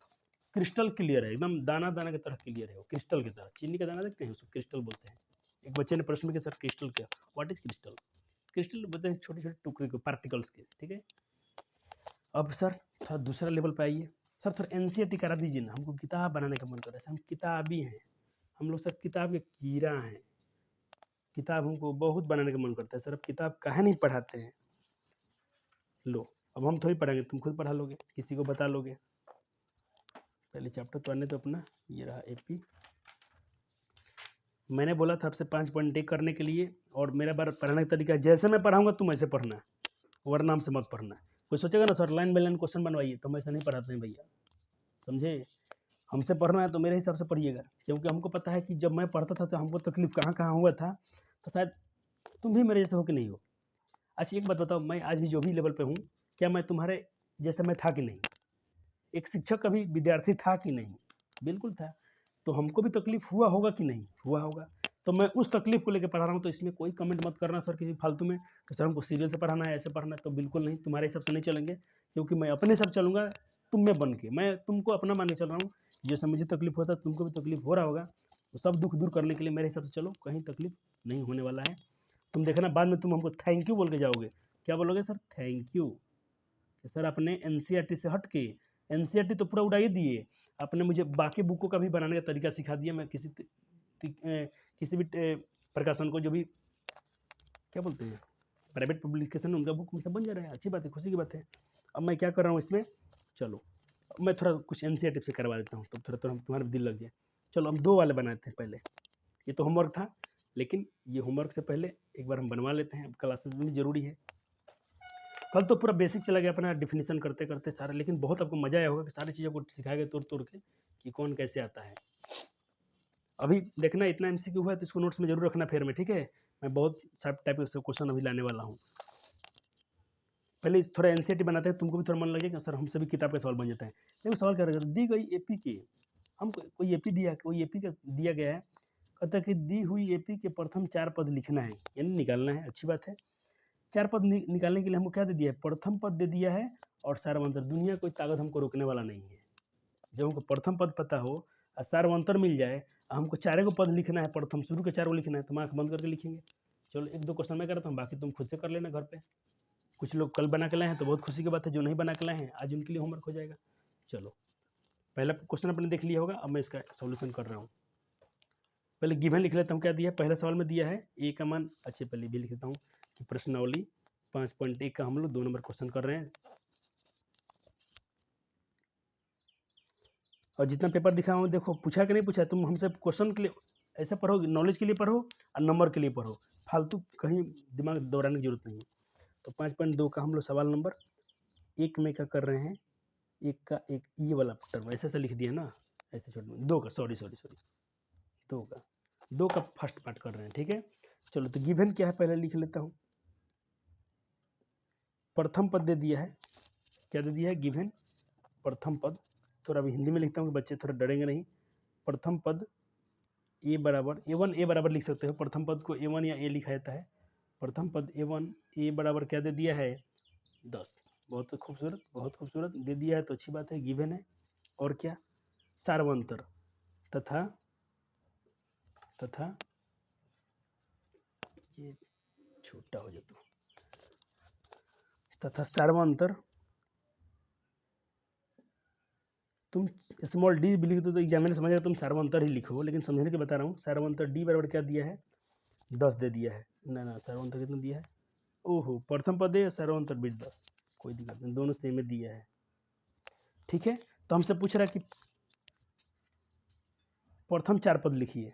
क्रिस्टल क्लियर है, एकदम दाना दाना की तरह क्लियर है वो, क्रिस्टल की तरह। चीनी का दाना देखते हैं उसको क्रिस्टल बोलते हैं। एक बच्चे ने प्रश्न किया सर क्रिस्टल क्या, व्हाट इज क्रिस्टल। क्रिस्टल बोलते हैं छोटे छोटे टुकड़े को, पार्टिकल्स के, ठीक है। अब सर थोड़ा दूसरा लेवल पे आइए, सर थोड़ा एनसीईआरटी करा दीजिए ना, हमको किताब बनाने का मन कर रहा है। हम किताबी हैं, हम लोग सर किताब के कीड़ा हैं, किताब हमको बहुत बनाने का मन करता है सर। अब किताब काहे नहीं पढ़ाते हैं। लो अब हम थोड़ी पढ़ाएंगे, तुम खुद पढ़ा लोगे, किसी को बता लोगे। पहले चैप्टर तो आने तो अपना, ये रहा एपी। मैंने बोला था आपसे 5 पॉइंट टेक करने के लिए, और मेरा बार पढ़ाने का तरीका जैसे मैं पढ़ाऊंगा तुम ऐसे पढ़ना, वरना हमसे मत पढ़ना। कोई सोचेगा ना sir line by line question बनवाइए, तो हम ऐसा नहीं पढ़ाते हैं भैया, समझे। हमसे पढ़ना है तो मेरे हिसाब से पढ़िएगा, क्योंकि हमको पता है कि जब मैं पढ़ता था तो हमको तकलीफ कहाँ कहाँ हुआ था, तो शायद तुम भी मेरे जैसे हो कि नहीं हो। अच्छा एक बात बताओ, मैं आज भी जो भी लेवल पे हूँ, क्या मैं तुम्हारे जैसे मैं था कि नहीं। एक शिक्षक कभी विद्यार्थी था कि नहीं, बिल्कुल था। तो हमको भी तकलीफ हुआ होगा कि नहीं हुआ होगा, तो मैं उस तकलीफ को लेकर पढ़ा रहा हूँ। तो इसमें कोई कमेंट मत करना सर किसी फालतू में कि सर हमको सीरियल से पढ़ाना है, ऐसे पढ़ना है। तो बिल्कुल नहीं, तुम्हारे हिसाब से नहीं चलेंगे, क्योंकि मैं अपने हिसाब चलूँगा, तुम में बन के। मैं तुमको अपना मान के चल रहा हूँ, जैसे मुझे तकलीफ होता है तुमको भी तकलीफ हो रहा होगा, तो सब दुख दूर करने के लिए मेरे हिसाब से चलो, कहीं तकलीफ नहीं होने वाला है। तुम देखना बाद में तुम हमको थैंक यू बोल के जाओगे। क्या बोलोगे सर, थैंक यू कि सर आपने एनसीईआरटी से हट के, एनसीईआरटी तो पूरा उड़ा ही दिए, आपने मुझे बाकी बुकों का भी बनाने का तरीका सिखा दिया। मैं किसी भी प्रकाशन को, जो भी क्या बोलते हैं प्राइवेट पब्लिकेशन, उनका बुक मुझसे बन जा रहा है, अच्छी बात है, खुशी की बात है। अब मैं क्या कर रहा हूँ इसमें, चलो मैं थोड़ा कुछ एनसीईआरटी से करवा देता हूँ, तब थोड़ा तुम्हारा दिल लग जाए। चलो हम 2 वाले बनाए थे पहले, ये तो होमवर्क था, लेकिन ये होमवर्क से पहले एक बार हम बनवा लेते हैं, क्लासेस में ज़रूरी है। कल तो पूरा बेसिक चला गया अपना डिफिनीशन करते करते सारा, लेकिन बहुत आपको मजा आया होगा कि सारी चीज़ों को सिखाया गया तोड़ तोड़ के कि कौन कैसे आता है। अभी देखना इतना एमसीक्यू हुआ है तो इसको नोट्स में जरूर रखना फेयर में, ठीक है। मैं बहुत सब टाइप के क्वेश्चन अभी लाने वाला हूँ। पहले थोड़ा एनसीईआरटी बनाते हैं, तुमको भी थोड़ा मन लगे कि सर हमसे भी किताब का सवाल बन जाता है। देखो सवाल क्या रहेगा, दी गई एपी के, हम कोई एपी दिया, कोई एपी का दिया गया है, कहता है कि दी हुई एपी के प्रथम 4 पद लिखना है, यानी निकालना है। अच्छी बात है। 4 पद निकालने के लिए हमको क्या दे दिया है, प्रथम पद दे दिया है और सार्वंतर। दुनिया कोई ताकत हमको रोकने वाला नहीं है। जब हमको प्रथम पद पता हो और सार्वंतर मिल जाए, हमको 4 को पद लिखना है, प्रथम शुरू के 4 को लिखना है, तो हम आँख बंद करके लिखेंगे। चलो 1-2 क्वेश्चन मैं करता हूँ, बाकी तुम खुद से कर लेना घर पे। कुछ लोग कल बना के लाए हैं तो बहुत खुशी की बात है, जो नहीं बना के लाए हैं आज उनके लिए होमवर्क हो जाएगा। चलो पहला क्वेश्चन आपने देख लिया होगा, अब मैं इसका सॉल्यूशन कर रहा हूँ। पहले गिवन लिख लेता हूँ, क्या दिया है पहले सवाल में दिया है ए का मान। अच्छे पहले भी लिख लेता हूँ कि प्रश्नावली 5.1 का हम लोग 2 नंबर क्वेश्चन कर रहे हैं। और जितना पेपर दिखा हूँ देखो, पूछा कि नहीं पूछा, तुम हमसे क्वेश्चन के लिए ऐसे पढ़ो, नॉलेज के लिए पढ़ो और नंबर के लिए पढ़ो, फालतू कहीं दिमाग दौड़ाने की जरूरत नहीं है। तो 5.2 का हम लोग सवाल नंबर 1 में क्या कर रहे हैं, 1 का एक ये वाला टर्म ऐसे ऐसे लिख दिया ना, ऐसे छोड़ 2 का, सॉरी 2 का फर्स्ट पार्ट कर रहे हैं, ठीक है। चलो तो गिवन क्या है पहले लिख लेता हूँ। प्रथम पद दे दिया है, क्या दे दिया है, गिवन प्रथम पद। थोड़ा अभी हिंदी में लिखता हूँ कि बच्चे थोड़ा डरेंगे नहीं। प्रथम पद ए बराबर A1, ए बराबर लिख सकते हो, प्रथम पद को A1 या ए लिखा जाता है। प्रथम पद A1, ए बराबर क्या दे दिया है 10। बहुत खूबसूरत, बहुत खूबसूरत दे दिया है, तो अच्छी बात है, गिवन है। और क्या, सार्वंतर तथा ये छोटा हो जाता, तथा सार्वंतर। तुम स्मॉल डी भी लिख दो तो एग्जामिनर समझेगा तुम सार्वंतर ही लिखो, लेकिन समझने के बता रहा हूँ। सार्वंतर डी बराबर क्या दिया है 10 दे दिया है, ना सार्वंतर कितना दिया है, ओहो, प्रथम पद है, सर्वांतर बीज 10, कोई दिक्कत नहीं, दोनों सेम में दिया है। ठीक है, तो हमसे पूछ रहा है कि प्रथम 4 पद लिखिए।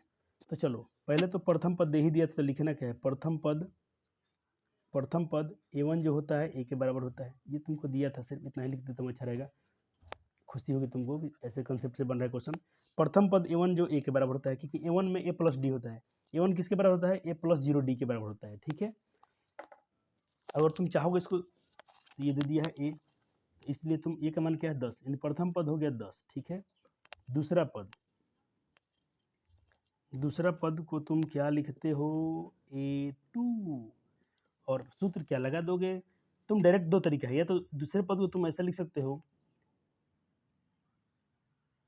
तो चलो पहले तो प्रथम पद दे ही दिया था, तो लिखना क्या है, प्रथम पद A1 जो होता है A के बराबर होता है, ये तुमको दिया था, सिर्फ इतना ही लिख देता हूँ, अच्छा रहेगा, खुशी होगी तुमको भी, ऐसे कंसेप्ट से बन रहा है क्वेश्चन। प्रथम पद A1 जो A के बराबर होता है, क्योंकि A1 में A प्लस डी होता है, A1 किसके बराबर होता है, A प्लस 0D के बराबर होता है। ठीक है, अगर तुम चाहोगे इसको, तो ये दे दिया है A, इसलिए तुम A का मान क्या है 10, यानी प्रथम पद हो गया 10। ठीक है, दूसरा पद को तुम क्या लिखते हो, A2, और सूत्र क्या लगा दोगे तुम, डायरेक्ट दो तरीका है, या तो दूसरे पद को तुम ऐसा लिख सकते हो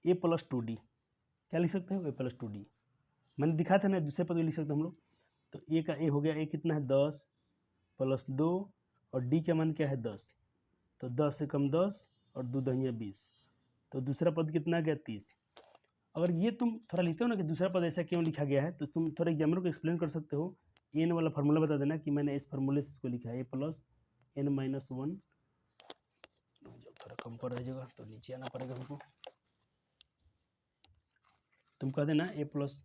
A प्लस 2D, क्या लिख सकते हो, A प्लस 2D, मैंने दिखाया था ना, दूसरे पद को लिख सकते हम लोग। तो A का A हो गया, A कितना है 10 प्लस 2, और D का मान क्या है 10, तो 10 से कम 10 और 2 दहिया 20, तो दूसरा पद कितना गया 30। अगर ये तुम थोड़ा लिखते हो ना कि दूसरा पद ऐसा क्यों लिखा गया है, तो तुम थोड़ा एग्जामिनर को एक्सप्लेन कर सकते हो, एन वाला फार्मूला बता देना कि मैंने इस फार्मूले से इसको लिखा है A प्लस N माइनस 1, जब थोड़ा कम कर रहिएगा तो नीचे आना पड़ेगा हमको, तुम कह देना A plus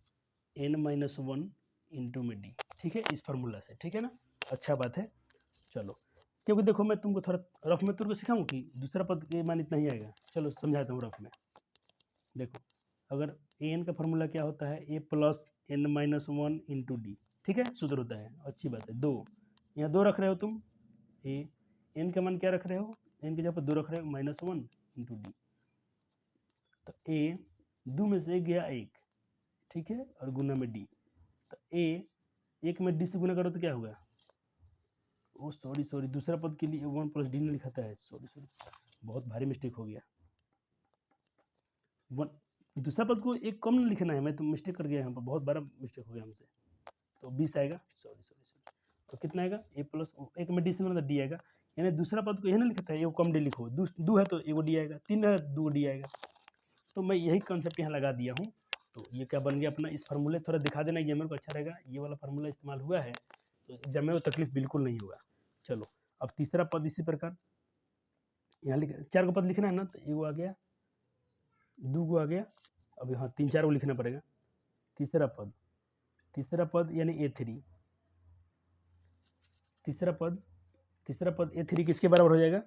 N minus 1 into में D। ठीक है, इस फार्मूला से, ठीक है ना, अच्छा बात है। चलो, क्योंकि देखो मैं तुमको थोड़ा रफ में तुमको सिखाऊं कि दूसरा पद के मान इतना ही आएगा, चलो समझाता हूँ रफ में। देखो, अगर एन का फार्मूला क्या होता है, A plus N minus 1 into D, ठीक है, सूत्र होता है, अच्छी बात है। 2 यहाँ 2 रख रहे हो तुम, ए एन का मान क्या रख रहे हो, एन की जगह पर 2 रख रहे हो, -1 इंटू डी, तो ए 2 में से 1 गया 1, ठीक है, और गुना में डी, तो ए 1 में डी से गुना करो तो क्या होगा, ओ सॉरी दूसरा पद के लिए 1 प्लस डी ने लिखा था, सॉरी बहुत भारी मिस्टेक हो गया, दूसरा पद को एक कम लिखना है, मैं तो मिस्टेक कर गया यहाँ पर, बहुत बड़ा मिस्टेक हो गया हमसे, तो 20 आएगा, सॉरी, तो कितना आएगा, A प्लस 1 में डी से मतलब डी आएगा, यानी दूसरा पद को यही ना लिखता है, एक कम डी लिखो, 2 है तो एगो डी आएगा, 3 है 2 डी आएगा, तो मैं यही कंसेप्ट यहाँ लगा दिया हूँ। तो ये क्या बन गया अपना, इस फार्मूले थोड़ा दिखा देना एग्जामिनर को, अच्छा रहेगा, ये वाला फार्मूला इस्तेमाल हुआ है तो एग्जामिनर को तकलीफ बिल्कुल नहीं होगा। चलो, अब तीसरा पद इसी प्रकार यहाँ लिख, 4 को पद लिखना है ना, तो एगो आ गया, 2 गो आ गया, अब यहाँ 3-4 को लिखना पड़ेगा। तीसरा पद यानी A3, तीसरा पद A3 किसके बराबर हो जाएगा,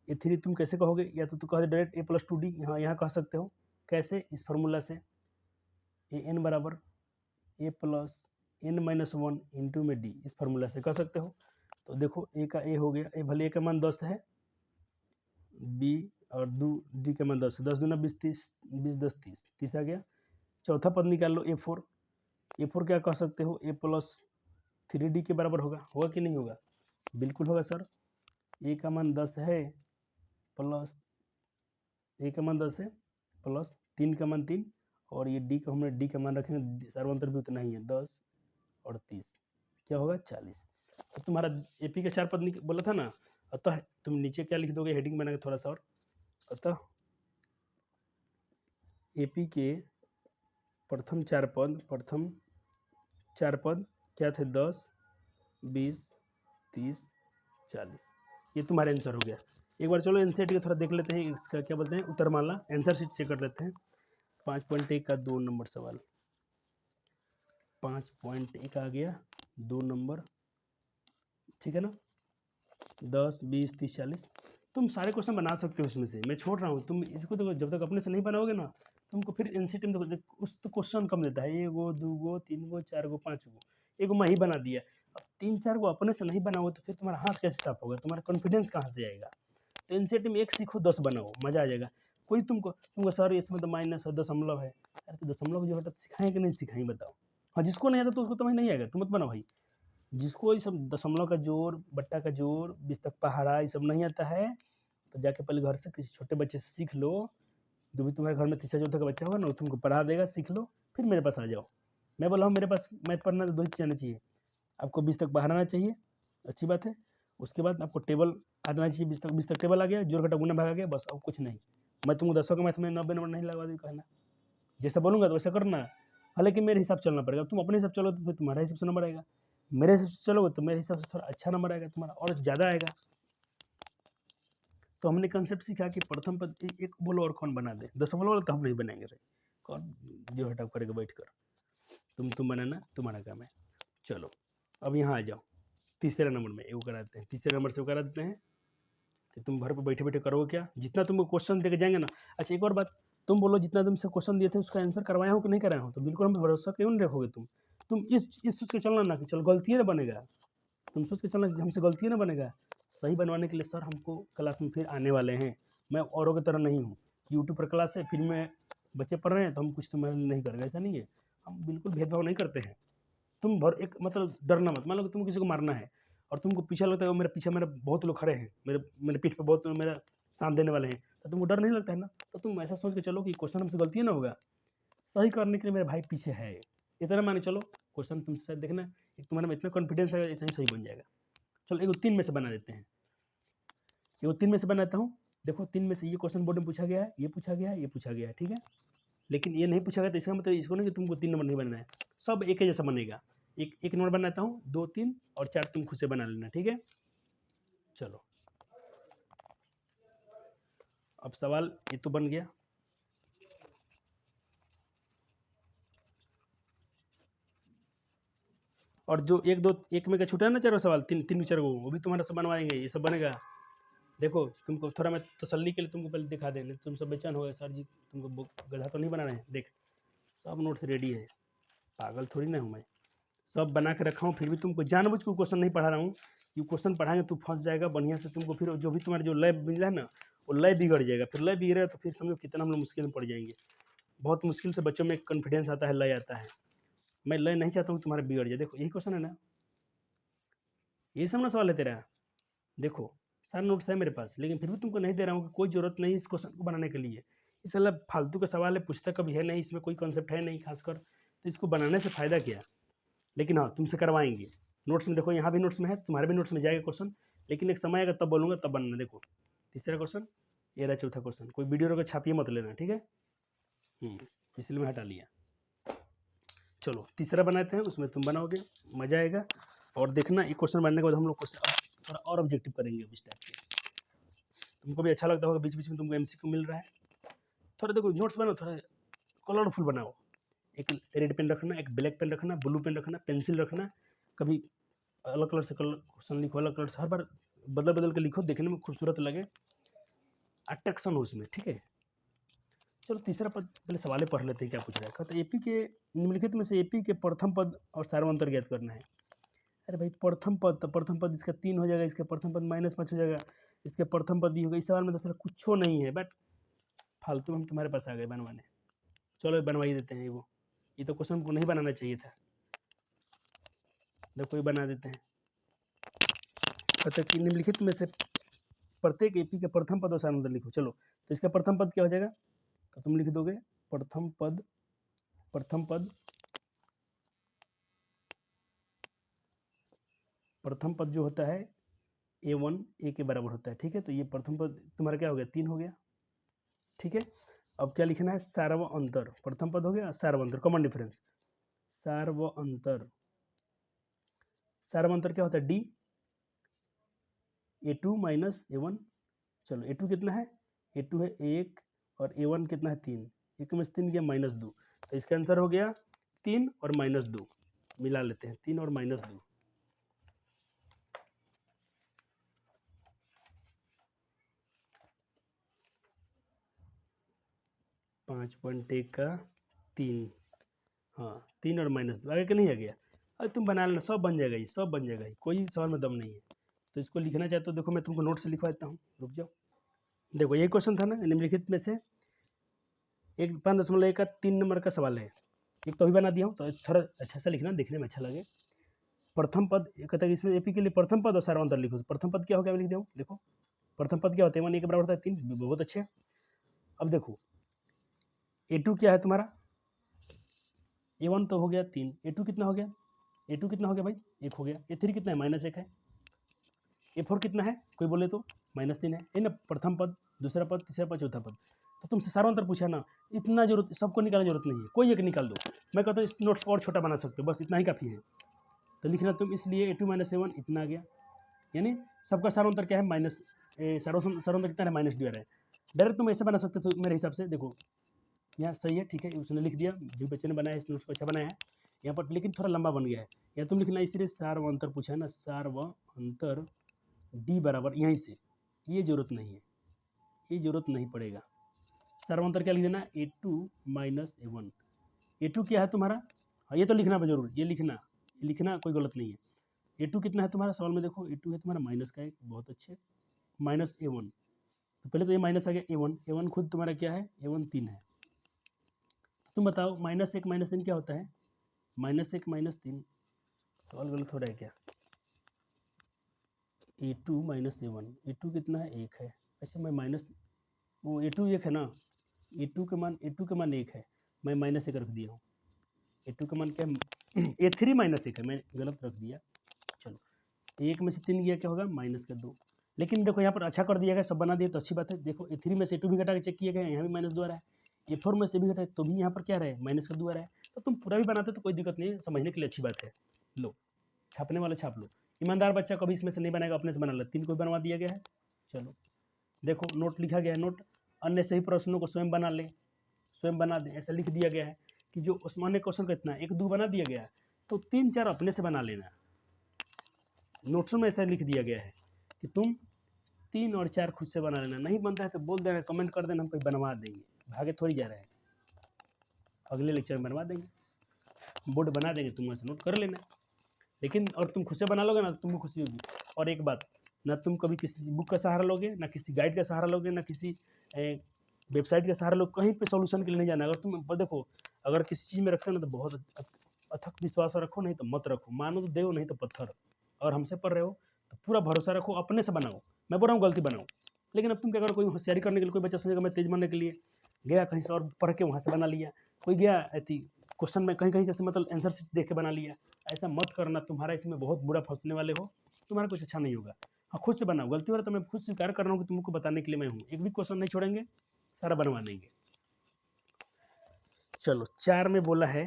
A3 तुम कैसे कहोगे, या तो तुम कहोगे डायरेक्ट A प्लस 2D, यहाँ कह सकते हो, कैसे, इस फार्मूला से AN बराबर A plus N minus 1 into में D, इस फार्मूला से कह सकते हो। तो देखो A का A हो गया, A भले A का मान 10 है, B और D का मान 10 है, 10 दूना 20, 30, 20 10 30, 30 आ गया। चौथा पद निकाल लो A4 क्या कह सकते हो, A प्लस 3D के बराबर होगा कि नहीं होगा, बिल्कुल होगा सर, A का मान 10 है प्लस A का मान 10 है प्लस 3 का मान 3, और ये D का हमने D का मान रखेंगे, सर्वांतर भी उतना ही है, 10 और 30, क्या होगा 40। तो तुम्हारा AP का 4 पद बोला था ना, अतः तुम नीचे क्या लिख दोगे, हेडिंग बना के थोड़ा सा और, अतः AP के प्रथम 4 पद क्या थे, 10 20 30 40, ये तुम्हारा आंसर हो गया। एक बार चलो एनसीईआरटी का थोड़ा देख लेते हैं, इसका क्या बोलते हैं, उत्तरमाला आंसर शीट चेक कर लेते हैं। 5.1 का 2 नंबर सवाल, 5.1 आ गया 2 नंबर, ठीक है ना, 10 20 30 40, तुम सारे क्वेश्चन बना सकते हो इसमें से, मैं छोड़ रहा हूँ, तुम इसको देखो, जब तक अपने से नहीं बनाओगे ना, तुमको फिर एनसीईआरटी में देखो उस तो क्वेश्चन कम देता है, 1 2 3 4 5 एगो मैं ही बना दिया, अब 3-4 को अपने से नहीं बनाओगे तो फिर तुम्हारा हाथ कैसे साफ होगा, तुम्हारा कॉन्फिडेंस कहाँ से आएगा। तो एनसीईआरटी में 1 सीखो 10 बनाओ, मजा आ जाएगा। कोई तुमको सर इसमें तो माइनस है, दशमलव है, अरे तो दशमलव जो होता है सिखाएं कि नहीं सिखाएं बताओ, हाँ जिसको नहीं आता तो उसको तुम्हें नहीं आएगा, तुम मत बनाओ भाई, जिसको ये सब दशमलव का जोड़, बट्टा का जोड़, 20 तक पहाड़ा, ये सब नहीं आता है, तो जाके पहले घर से किसी छोटे बच्चे से सीख लो, जो भी तुम्हारे घर में तीसरा चौथा का बच्चा होगा ना, तुमको पढ़ा देगा, सीख लो, फिर मेरे पास आ जाओ। मैं बोला हूँ मेरे पास मैथ पढ़ना तो 2 चीज़ आना चाहिए, आपको 20 तक बाहर आना चाहिए, अच्छी बात है, उसके बाद आपको टेबल आना चाहिए, 20 तक टेबल आ गया, जोड़ घटा गुना भाग आ गया, बस और कुछ नहीं। मैं तुमको 10 का मैथ में 90 नंबर नहीं लगवा दूँ, कहना जैसा बोलूँगा तो वैसा करना, हालांकि मेरे हिसाब से चलना पड़ेगा, तुम अपने हिसाब चलो तो फिर तुम्हारा हिसाब से नंबर आएगा, मेरे हिसाब से चलोगे तो मेरे हिसाब से थोड़ा अच्छा नंबर आएगा तुम्हारा और ज़्यादा आएगा। तो हमने कंसेप्ट सीखा कि प्रथम पद एक बोलो और कौन बना दे, दशमलव वाला तो हम नहीं बनाएंगे रे, कौन जो हटाव करेगा बैठ कर, तुम बनाना तुम्हारा काम है। चलो अब यहाँ आ जाओ, तीसरे नंबर में वो कराते हैं, तीसरे नंबर से वो करा देते हैं कि तुम घर पर बैठे बैठे करोगे क्या, जितना तुमको क्वेश्चन दे के जाएंगे ना। अच्छा एक और बात, तुम बोलो जितना तुमसे क्वेश्चन दिए थे उसका आंसर करवाया हो कि नहीं कराया हो, तो बिल्कुल हम भरोसा क्यों नहीं रखोगे तुम इस सोच के चलना ना कि चल गलती ना बनेगा, तुम सोच के चलना कि हमसे गलती ना बनेगा। सही बनवाने के लिए सर हमको क्लास में फिर आने वाले हैं, मैं औरों की तरह नहीं हूँ कि यूट्यूब पर क्लास है फिर मैं बच्चे पढ़ रहे हैं तो हम कुछ तुम्हारे लिए नहीं करेंगे, ऐसा नहीं है, हम बिल्कुल भेदभाव नहीं करते हैं। तुम भर एक मतलब डरना मत, मान लो कि तुम किसी को मारना है और तुमको पीछे लगता है मेरे पीछे मेरे बहुत लोग खड़े हैं, मेरे मेरे पीठ पर बहुत मेरा साथ देने वाले हैं, तो तुमको डर नहीं लगता है ना। तो तुम ऐसा सोच के चलो कि क्वेश्चन हमसे गलती ना होगा, सही करने के लिए मेरे भाई पीछे है, इतना माने चलो क्वेश्चन तुमसे शायद देखना एक तुम्हारे में इतना कॉन्फिडेंस है ऐसा ही सही बन जाएगा। चलो एक 3 में से बना देते हैं, ये 3 में से बनाता हूँ। देखो 3 में से ये क्वेश्चन बोर्ड में पूछा गया है, ये पूछा गया है, ये पूछा गया है, ठीक है। लेकिन ये नहीं पूछा गया तो इसका मतलब इसको नहीं कि तुमको 3 नंबर नहीं बनाना है, सब एक ही जैसा बनेगा। एक नंबर बनाता हूँ, 2 3 और 4 तुम खुद से बना लेना, ठीक है। चलो अब सवाल ये तो बन गया, और जो एक में का छूटा है ना चारों सवाल, तीन चार को, वो भी तुम्हारा सब बनवाएंगे, ये सब बनेगा। देखो तुमको थोड़ा मैं तसल्ली के लिए तुमको पहले दिखा दें, तुम सब बेचैन हो गए सर जी तुमको गधा तो नहीं बना रहे हैं। देख सब नोट्स रेडी है, पागल थोड़ी ना हूँ मैं, सब बना के रखा हूँ, फिर भी तुमको जानबूझ के क्वेश्चन नहीं पढ़ा रहा हूँ कि क्वेश्चन पढ़ाएंगे तो फंस जाएगा बढ़िया से, तुमको फिर जो भी तुम्हारे जो लय मिला है ना वो लय बिगड़ जाएगा, फिर लय बिगड़ेगा तो फिर समझो कितना हम लोग मुश्किल में पड़ जाएंगे। बहुत मुश्किल से बच्चों में कॉन्फिडेंस आता है, लय आता है, मैं लय नहीं चाहता हूँ तुम्हारा बिगड़ जाए। देखो यही क्वेश्चन है ना, यही सब ना सवाल है तेरा। देखो सारे नोट्स है मेरे पास, लेकिन फिर भी तुमको नहीं दे रहा हूँ कि कोई ज़रूरत नहीं इस क्वेश्चन को बनाने के लिए, इस मतलब फालतू का सवाल है, पूछता कभी है नहीं, इसमें कोई कॉन्सेप्ट है नहीं खासकर, तो इसको बनाने से फ़ायदा क्या। लेकिन हाँ तुमसे करवाएंगे, नोट्स में देखो यहाँ भी नोट्स में है, तुम्हारे भी नोट्स में जाएगा क्वेश्चन, लेकिन एक समय आएगा तब बोलूँगा तब बनना। देखो तीसरा क्वेश्चन, ये रहा चौथा क्वेश्चन, कोई वीडियो रोक छापिए मत लेना, ठीक है। इसलिए मैं हटा लिया। चलो तीसरा बनाते हैं, उसमें तुम बनाओगे, मज़ा आएगा। और देखना एक क्वेश्चन बनने के बाद हम लोग क्वेश्चन थोड़ा और ऑब्जेक्टिव करेंगे इस टाइप के, तुमको भी अच्छा लगता होगा, बीच बीच में तुमको एमसीक्यू मिल रहा है। थोड़ा देखो नोट्स बनाओ, थोड़ा कलरफुल बनाओ, एक रेड पेन रखना, एक ब्लैक पेन रखना, ब्लू पेन रखना, पेंसिल रखना, कभी अलग कलर से कलर क्वेश्चन लिखो, अलग कलर से हर बार बदल बदल के लिखो, देखने में खूबसूरत लगे, अट्रैक्शन हो उसमें, ठीक है। चलो तीसरा पद पहले सवाल पढ़ लेते हैं क्या पूछ रहा है। कहते एपी के निम्नलिखित में से एपी के प्रथम पद और सार्वंतर ज्ञात करना है। अरे भाई प्रथम पद, तो प्रथम पद इसका 3 हो जाएगा, इसका प्रथम पद -5 हो जाएगा, इसके प्रथम पद ही होगा। इस सवाल में तो सर कुछ नहीं है, बट फालतू हम तुम्हारे पास आ गए बनवाने। चलो बनवा ही देते हैं, वो ये तो क्वेश्चन को नहीं बनाना चाहिए था, देखो ये बना देते हैं। कहते कि निम्नलिखित में से प्रत्येक एपी के प्रथम पद और सार्वंतर लिखो। चलो तो इसका प्रथम पद क्या हो जाएगा, तो तुम लिख दोगे प्रथम पद, प्रथम पद, प्रथम पद जो होता है A1 A के बराबर होता है, ठीक है। तो ये प्रथम पद तुम्हारा क्या हो गया, 3 हो गया, ठीक है। अब क्या लिखना है, सार्वअंतर, प्रथम पद हो गया, सार्वअंतर कॉमन डिफरेंस, सार्वअंतर, सार्वअंतर क्या होता है D, A2 माइनस A1। चलो A2 कितना है, A2 है 1 और A1 कितना है 3, 1 में से 3 गया -2, तो इसका आंसर हो गया 3 और -2, मिला लेते हैं 3 और -2, 5.1 का 3, हाँ 3 और -2 आगे का नहीं आ गया। अरे तुम बना लेना, सब बन जाएगा, ये सब बन जाएगा, कोई सवाल में दम नहीं है। तो इसको लिखना चाहते हो, देखो मैं तुमको नोट से लिखवा देता हूँ, रुक जाओ। देखो यही क्वेश्चन था ना, निम्नलिखित में से एक 5.1 का 3 नंबर का सवाल है, एक तो अभी बना दिया हूँ, तो थोड़ा अच्छा सा लिखना, देखने में अच्छा लगे। प्रथम पद कहता है इसमें एपी के लिए प्रथम पद और सार्वंतर लिखो। प्रथम पद क्या होगा, मैं लिख दिया हूँ, देखो प्रथम पद क्या होता है, 1 A के बराबर होता है 3, बहुत अच्छे। अब देखो A2 क्या है तुम्हारा, A1 तो हो गया 3, A2 कितना हो गया, A2 कितना हो गया भाई 1 हो गया, A3 कितना है -1 है, A4 कितना है कोई बोले तो -3 है ना। प्रथम पद, दूसरा पद, तीसरा पद, चौथा पद, तो तुमसे सार्वंतर पूछा ना, इतना जरूरत सबको निकालने जरूरत नहीं है, कोई एक निकाल दो। मैं कहता हूँ इस नोट्स को और छोटा बना सकते हो, बस इतना ही काफ़ी है। तो लिखना तुम इसलिए A2 माइनस A1 इतना आ गया, यानी सबका सारांतर क्या है माइनस, सारांतर कितना है माइनस डी आ रहा है। डायरेक्ट तुम ऐसे बना सकते हो मेरे हिसाब से, देखो यहाँ सही है ठीक है, उसने लिख दिया जो बच्चे ने बनाया इसने उसको अच्छा बनाया है यहाँ पर, लेकिन थोड़ा लंबा बन गया है। या तुम लिखना इस तरह सार व अंतर पूछा है ना, सार व अंतर डी बराबर यहीं से, ये जरूरत नहीं है, ये जरूरत नहीं पड़ेगा। सार व अंतर क्या लिख देना A2 माइनस A1। A2 क्या है तुम्हारा, हाँ ये तो लिखना जरूर, ये लिखना कोई गलत नहीं है। A2 कितना है तुम्हारा सवाल में, देखो A2 है तुम्हारा माइनस का एक, बहुत अच्छे, माइनस A1। तो पहले तो ये माइनस आ गया A1 खुद तुम्हारा क्या है A1 3 है। तुम बताओ -1 -3 क्या होता है, -1 -3, सवाल गलत हो रहा है क्या। A2 माइनस A1, A2 कितना है 1 है, अच्छा मैं माइनस, वो A2 1 है ना, A2 का मान 1 है, मैं -1 रख दिया हूँ। A2 का मान क्या है A3 -1 है, मैं गलत रख दिया। चलो 1 में से 3 गया क्या होगा -2, लेकिन देखो यहाँ पर अच्छा कर दिया गया, सब बना दिया तो अच्छी बात है। देखो A3 में से A2 भी घटा के चेक किया गया, यहाँ भी -2 आ रहा है। A4 में से भी घटा तो भी यहाँ पर क्या रहा है -2 आ रहा है। तो तुम पूरा भी बनाते तो कोई दिक्कत नहीं है, समझने के लिए अच्छी बात है। लो छापने वाला छाप लो, ईमानदार बच्चा कभी इसमें से नहीं बनाएगा, अपने से बना लो। 3 को बनवा दिया गया है। चलो देखो नोट लिखा गया है, नोट अन्य सही प्रश्नों को स्वयं बना लें, स्वयं बना दें, ऐसा लिख दिया गया है कि जो उस्मानी क्वेश्चन का इतना 1 2 बना दिया गया है, तो 3 4 अपने से बना लेना। नोट्स में ऐसा लिख दिया गया है कि तुम 3 और 4 खुद से बना लेना, नहीं बनता है तो बोल देना, कमेंट कर देना, हम कोई बनवा देंगे, भागे थोड़ी जा रहे हैं, अगले लेक्चर में बनवा देंगे, बोर्ड बना देंगे, तुम वैसे नोट कर लेना। लेकिन और तुम खुद से बना लोगे ना, तुमको खुशी होगी। और एक बात, ना तुम कभी किसी बुक का सहारा लोगे, ना किसी गाइड का सहारा लोगे, ना किसी वेबसाइट का सहारा लोगे, कहीं पे सॉल्यूशन के लिए नहीं जाना। अगर तुम देखो, अगर किसी चीज़ में रखते हो ना तो बहुत अथक विश्वास रखो, नहीं तो मत रखो, मानो तो देव नहीं तो पत्थर। और हमसे पढ़ रहे हो तो पूरा भरोसा रखो, अपने से बनाओ। मैं बोल रहा हूँ गलती बनाओ, लेकिन अब तुम क्या करो, कोई होशियारी करने के लिए, कोई बच्चा सोचेगा मैं तेज बनने के लिए गया कहीं से और पढ़ के वहाँ से बना लिया, कोई गया ऐसी क्वेश्चन में कहीं कहीं कैसे मतलब आंसर शीट देख के बना लिया। ऐसा मत करना, तुम्हारा इसमें बहुत बुरा फंसने वाले हो, तुम्हारा कुछ अच्छा नहीं होगा। हाँ खुद से बनाओ, गलती हो रहा है तो मैं खुद स्वीकार कर रहा हूँ कि तुमको बताने के लिए मैं हूँ, एक भी क्वेश्चन नहीं छोड़ेंगे, सारा बनवा देंगे। चलो 4 में बोला है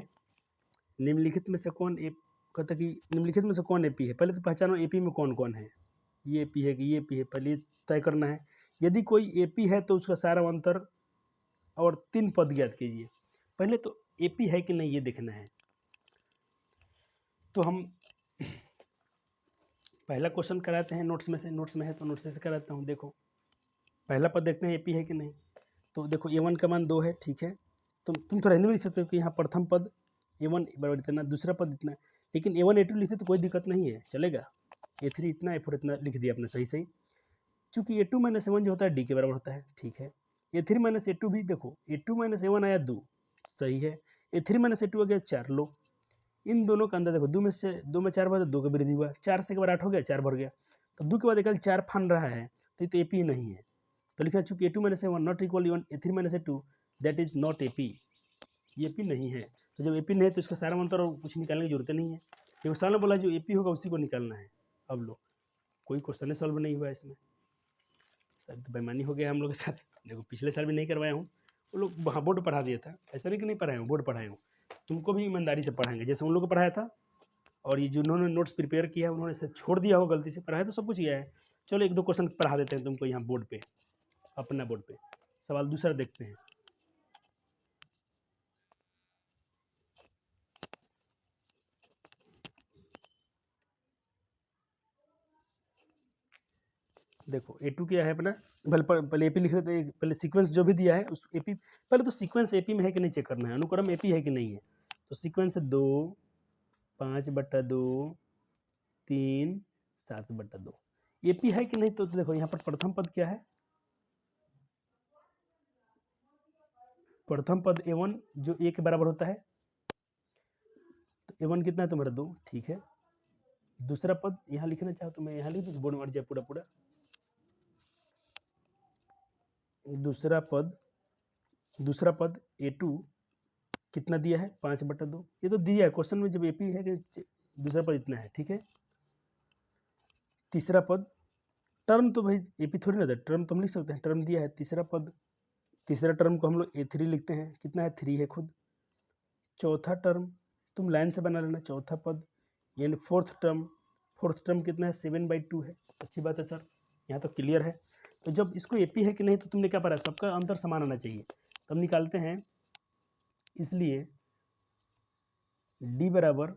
निम्नलिखित में से कौन कहता कि निम्नलिखित में से कौन एपी है। पहले तो पहचानो एपी में कौन कौन है, ये एपी है कि ये एपी है, पहले तय करना है। यदि कोई एपी है तो उसका सारा अंतर और 3 पद ज्ञात कीजिए। पहले तो एपी है कि नहीं ये देखना है। तो हम पहला क्वेश्चन कराते हैं नोट्स में से, नोट्स में है तो नोट्स से कराता हूँ। देखो पहला पद देखते हैं एपी है कि नहीं। तो देखो A1 का मान 2 है, ठीक है। तुम थोड़ा हिंदी में लिख सकते हो कि यहाँ प्रथम पद A1 बराबर इतना, दूसरा पद इतना, लेकिन A1 A2 लिखते तो कोई दिक्कत नहीं है, चलेगा। A3 इतना, A4 इतना लिख दिया आपने सही सही, चूँकि A2 माइनस A1 जो होता है D के बराबर होता है, ठीक है। A3 माइनस A2 भी देखो, A2 माइनस A1 आया 2, सही है। A3 माइनस A2 आ गया 4, लो इन दोनों का अंदर देखो, 2 में 4 भर 2 का वृद्धि हुआ, 4 से एक बार 8 हो गया, 4 भर गया, तो 2 के बाद एक 4 फन रहा है, तो ये तो एपी नहीं है। तो लिखना चूँकि A2 minus A1 not equal A3 minus A2 that is not AP, ये एपी नहीं है। तो जब एपी नहीं है तो इसका सारा अंतर और कुछ निकालने की जरूरत नहीं है, क्योंकि सामने बोला जो एपी होगा उसी को निकालना है। अब लो कोई क्वेश्चन सॉल्व नहीं हुआ इसमें, सर तो बेईमानी हो गया हम लोग के साथ। देखो पिछले साल भी नहीं करवाया हूँ, वो लोग वहाँ बोर्ड पढ़ा दिया था, ऐसा नहीं कि नहीं पढ़ाया हूँ, बोर्ड पढ़ाया हूँ। तुमको भी ईमानदारी से पढ़ाएंगे जैसे उन लोग को पढ़ाया था, और ये जिन्होंने नोट्स प्रिपेयर किया है उन्होंने इसे छोड़ दिया हो, गलती से पढ़ाया तो सब कुछ किया है। चलो 1 2 क्वेश्चन पढ़ा देते हैं तुमको यहाँ बोर्ड पे, अपना बोर्ड पे। सवाल दूसरा देखते हैं। देखो A2 क्या है अपना, पहले एपी लिख लेते हैं, पहले सीक्वेंस जो भी दिया है उस एपी, पहले तो सीक्वेंस एपी में है कि नहीं चेक करना है, अनुक्रम एपी है कि नहीं है। तो सीक्वेंस है 2 5/2 3 7/2, एपी है कि नहीं। तो देखो यहाँ पर प्रथम पद क्या है, प्रथम पद A1 जो A के बराबर होता है, तो A1 कितना है तुम्हारा 2, ठीक है। दूसरा पद यहाँ लिखना चाहो तो मैं यहाँ लिख दूँ, बोर्ड में जाए पूरा पूरा। दूसरा पद A2 कितना दिया है 5/2, ये तो दिया है क्वेश्चन में, जब एपी है कि दूसरा पद इतना है, ठीक है। तीसरा पद टर्म तो भाई एपी थोड़ी ना था, टर्म तो हम लिख सकते हैं, टर्म दिया है। तीसरा पद, तीसरा टर्म को हम लोग A3 लिखते हैं, कितना है 3 है खुद। चौथा टर्म तुम लाइन से बना लेना, चौथा पद यानी फोर्थ टर्म कितना है 7/2 है। अच्छी बात है सर, यहाँ तो क्लियर है। तो जब इसको एपी है कि नहीं तो तुमने क्या पढ़ा, सबका अंतर समान आना चाहिए, तब निकालते हैं। इसलिए डी बराबर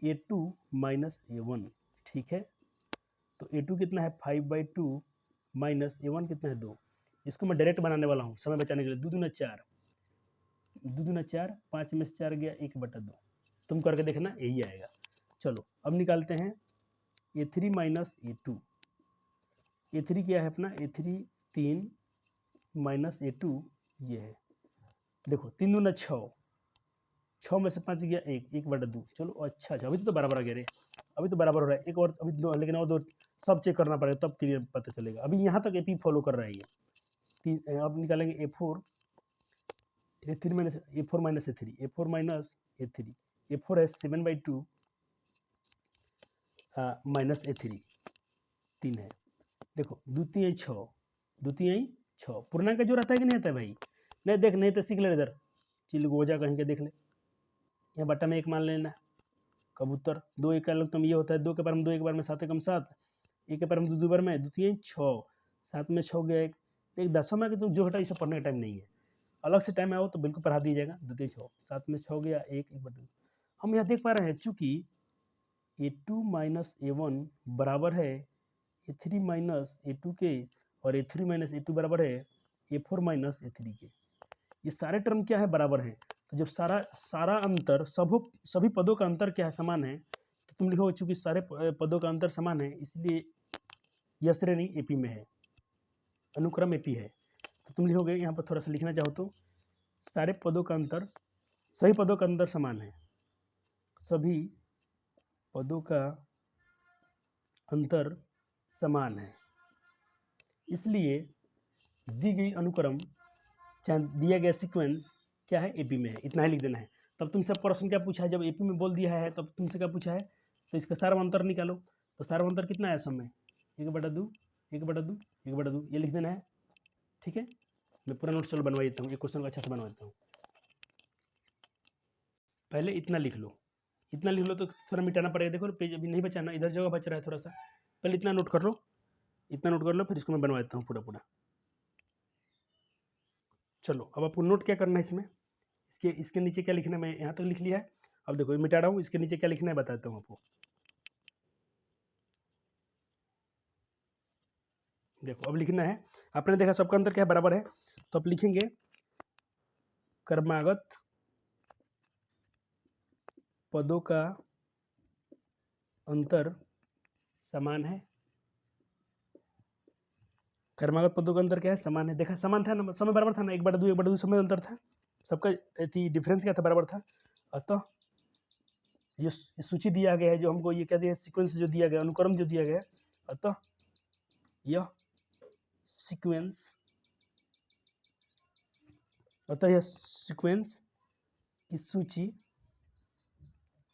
A2 माइनस A1, ठीक है। तो A2 कितना है 5/2 माइनस A1 कितना है 2। इसको मैं डायरेक्ट बनाने वाला हूँ समय बचाने के लिए। 2 दूना 4, 2 दूना 4, 5 में से 4 गया 1/2, तुम करके देखना यही आएगा। चलो अब निकालते हैं A3 माइनस A2। A3 क्या है अपना, A3 3 माइनस A2 ये है, देखो 3 दूना 6, 6 में से 5 गया 1/2। चलो अच्छा अभी तो बराबर आ गया रे, अभी तो बराबर हो रहा है। एक और अभी दो, लेकिन और दो सब चेक करना पड़ेगा तब क्लियर पता चलेगा। अभी यहाँ तक एपी फॉलो कर रहा है ये। अब निकालेंगे A4 minus A4 minus A3, A4 है 7/2 माइनस A3 3 है। देखो द्वितीय 6, द्वितीय 6 पूर्णांक जो रहता है कि नहीं आता है भाई, नहीं देख नहीं तो सीख ले इधर, चिलगोजा कहीं के देख ले, यहाँ बट्टा में 1 मान लेना। कबूतर 2 1 का लग तुम ये होता है, 2 के बार में 2, 1 बार में 7 एकम 7, 1 के बार में 2 बार में द्वितीय 6, 7 में 6 गया 1 10 में कि तुम जो हटा इसे पढ़ने का टाइम नहीं है, अलग से टाइम आओ तो बिल्कुल पढ़ा दिया जाएगा। द्वितीय 6, 7 में 6 गया 1/2। हम यहाँ देख पा रहे हैं चूंकि A2 माइनस A1 बराबर है A3 माइनस A2 के, और A3 माइनस A2 बराबर है A4 माइनस A3 के। ये सारे टर्म क्या है, बराबर है। तो जब सारा अंतर सभी पदों का अंतर क्या है, समान है, तो तुम लिखोगे चूंकि सारे पदों का अंतर समान है इसलिए यह श्रेणी एपी में है, अनुक्रम एपी है। तो तुम लिखोगे यहाँ पर थोड़ा सा लिखना चाहो तो सारे पदों का अंतर, सभी पदों का अंतर समान है, सभी पदों का अंतर समान है, इसलिए दी गई अनुक्रम चाहे दिया गया सीक्वेंस क्या है, एपी में है। इतना ही लिख देना है। तब तुमसे प्रश्न क्या पूछा है, जब एपी में बोल दिया है तब तुमसे क्या पूछा है, तो इसका सार्वंतर निकालो। तो सार्वंतर कितना है समय, 1/2 1/2 1/2 ये लिख देना है, ठीक है। मैं पूरा नोट चलो बनवा देता हूँ, एक क्वेश्चन को अच्छा से बनवा देता हूँ। पहले इतना लिख लो, इतना लिख लो तो थोड़ा मिटाना पड़ेगा। देखो पेज अभी नहीं बचाना, इधर जगह बच रहा है थोड़ा सा, पहले इतना नोट कर लो, इतना नोट कर लो, फिर इसको मैं बनवा देता हूँ पूरा। चलो अब आपको नोट क्या करना है इसमें, इसके नीचे क्या लिखना है, मैं यहाँ तक लिख लिया है। अब देखो मिटा रहा हूँ, इसके नीचे क्या लिखना है बताता हूँ आपको। देखो अब लिखना है, आपने देखा सबका अंतर क्या है, बराबर है, तो आप लिखेंगे क्रमागत पदों का अंतर समान है। क्रमागत पदों का अंतर क्या है, समान है। देखा समान था ना, समय बराबर था ना, 1/2 समय अंतर था, सबका डिफरेंस क्या था, बराबर था। अतः ये सूची दिया गया है, जो हमको ये क्या दिया, सीक्वेंस जो दिया गया, अनुक्रम जो दिया गया, अतः यह सीक्वेंस की सूची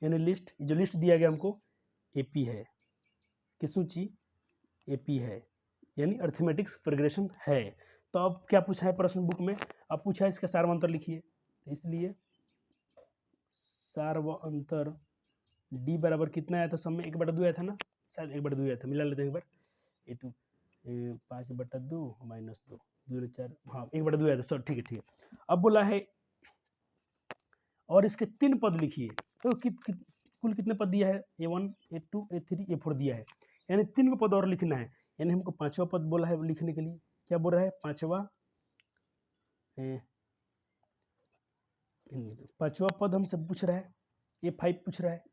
यानी लिस्ट, जो लिस्ट दिया गया हमको एपी है, की सूची एपी है, यानी अर्थमेटिक प्रोग्रेशन है। तो अब क्या पूछा है प्रश्न बुक में, अब पूछा है इसका सार्वंतर लिखिए, तो इसलिए सार्वंतर डी बराबर कितना आया था, सब में 1/2 आया था ना, शायद 1/2 आया था, मिला लेते हैं एक बार। A2 5/2 माइनस 2 2 4, हाँ 1/2 आया था सर, ठीक है। अब बोला है और इसके 3 पद लिखिए, तो कुल कितने पद दिया है, A1 A2 A3 A4 दिया है, यानी 3 को पद और लिखना है। यानी हमको 5वां पद बोला है लिखने के लिए, क्या बोल रहा है, 5वां पद हमसे पूछ रहा है, A5 पूछ रहा है।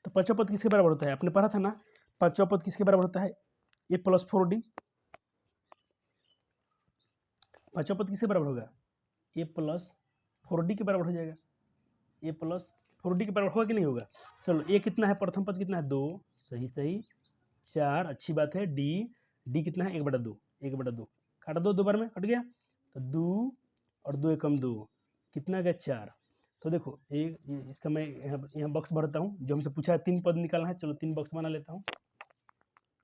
तो 5वां पद किसके बराबर होता है, आपने पढ़ा था ना, 5वां पद किसके बराबर होता है, A + 4D। 5वां पद किसके बराबर होगा, A + 4D के बराबर हो जाएगा, A + 4D के बराबर होगा कि नहीं होगा। चलो A कितना है, प्रथम पद कितना है 2, सही 4, अच्छी बात है। डी कितना है 1/2 काटा 2 बार में कट गया, तो 2 और 2 एकम 2 कितना गया 4। तो देखो इसका मैं यहाँ बॉक्स भरता हूँ, जो हमसे पूछा है 3 पद निकालना है। चलो 3 बॉक्स बना लेता हूँ,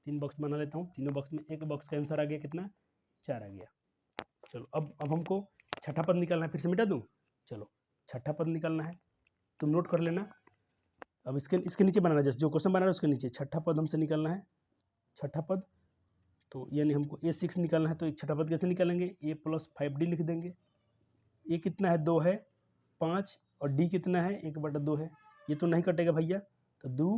3 बॉक्स बना लेता हूँ। तीनों बॉक्स में एक बॉक्स का आंसर आ गया कितना, 4 आ गया। चलो अब हमको छठा पद निकालना है, फिर से मिटा दूँ। चलो छठा पद निकालना है, तुम नोट कर लेना। अब इसके नीचे बनाना, जैसे जो क्वेश्चन बना रहा है उसके नीचे छठा पद हमसे निकालना है, छठा पद। तो यानी हमको A6 निकालना है, तो एक छठा पद कैसे निकालेंगे, A+5D लिख देंगे। ये कितना है, 2 है, 5 और D कितना है, 1/2 है। ये तो नहीं कटेगा भैया, तो 2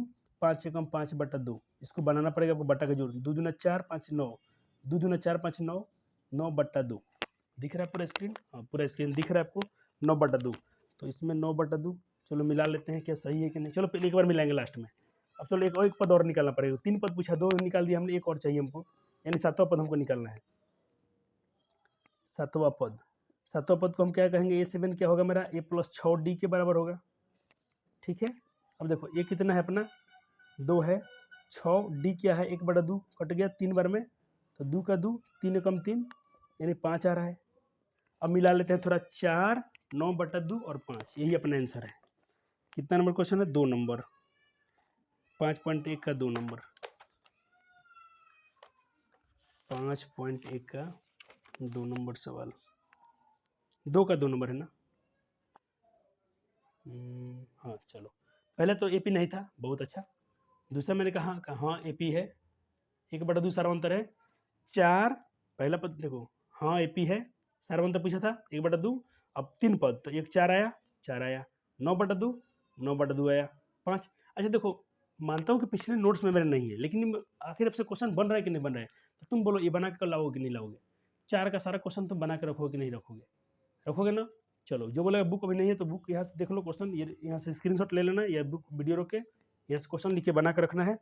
5 से कम 5/2, इसको बनाना पड़ेगा आपको, बटा का जोड़, 2 दूना 4 5 9, 2 दूना 4 5 9, 9/2 दिख रहा है पूरा स्क्रीन, हाँ पूरा स्क्रीन दिख रहा है आपको, 9/2। तो इसमें 9/2, चलो मिला लेते हैं क्या सही है कि नहीं, चलो पहले एक बार मिलाएंगे लास्ट में। अब चलो एक पद और निकालना पड़ेगा, 3 पद पूछा, 2 निकाल दिया हमने, एक और चाहिए हमको, यानी 7वां पद हमको निकालना है। 7वां पद, 7वां पद को हम क्या कहेंगे, A7 क्या होगा मेरा, A+6D के बराबर होगा, ठीक है। अब देखो ये कितना है अपना, 2 है, 6D क्या है, 1/2 कट गया 3 बार में, तो 2 का 2, 3 कम 3 यानी 5 आ रहा है। अब मिला लेते हैं थोड़ा, 4 9/2 और 5, यही अपना आंसर है। कितना नंबर क्वेश्चन है, 2 नंबर, 5.1 का 2 नंबर, 5.1 का 2 नंबर सवाल, 2 का 2 नंबर है ना। हाँ चलो, पहले तो AP नहीं था, बहुत अच्छा। दूसरा मैंने कहा हाँ AP है, 1/2 सार्वंतर है, 4 पहला पद देखो, हाँ AP है, सार्वंतर पूछा था 1/2, अब 3 पद, तो 1 4 आया, 4 आया, 9/2, 9/2 आया, 5। अच्छा देखो, मानता हूँ कि पिछले नोट्स में मेरे नहीं है, लेकिन आखिर अब से क्वेश्चन बन रहा है कि नहीं बन रहा है, तो तुम बोलो ये बना के लाओगे कि नहीं लाओगे, 4 का सारा क्वेश्चन तुम बना के रखोगे कि नहीं रखोगे, रखोगे ना। चलो जो बोलेगा बुक अभी नहीं है, तो बुक यहाँ से देख लो क्वेश्चन, ये यहाँ से स्क्रीनशॉट ले लेना, या बुक वीडियो रोक के यहाँ से क्वेश्चन लिख के बना के रखना है,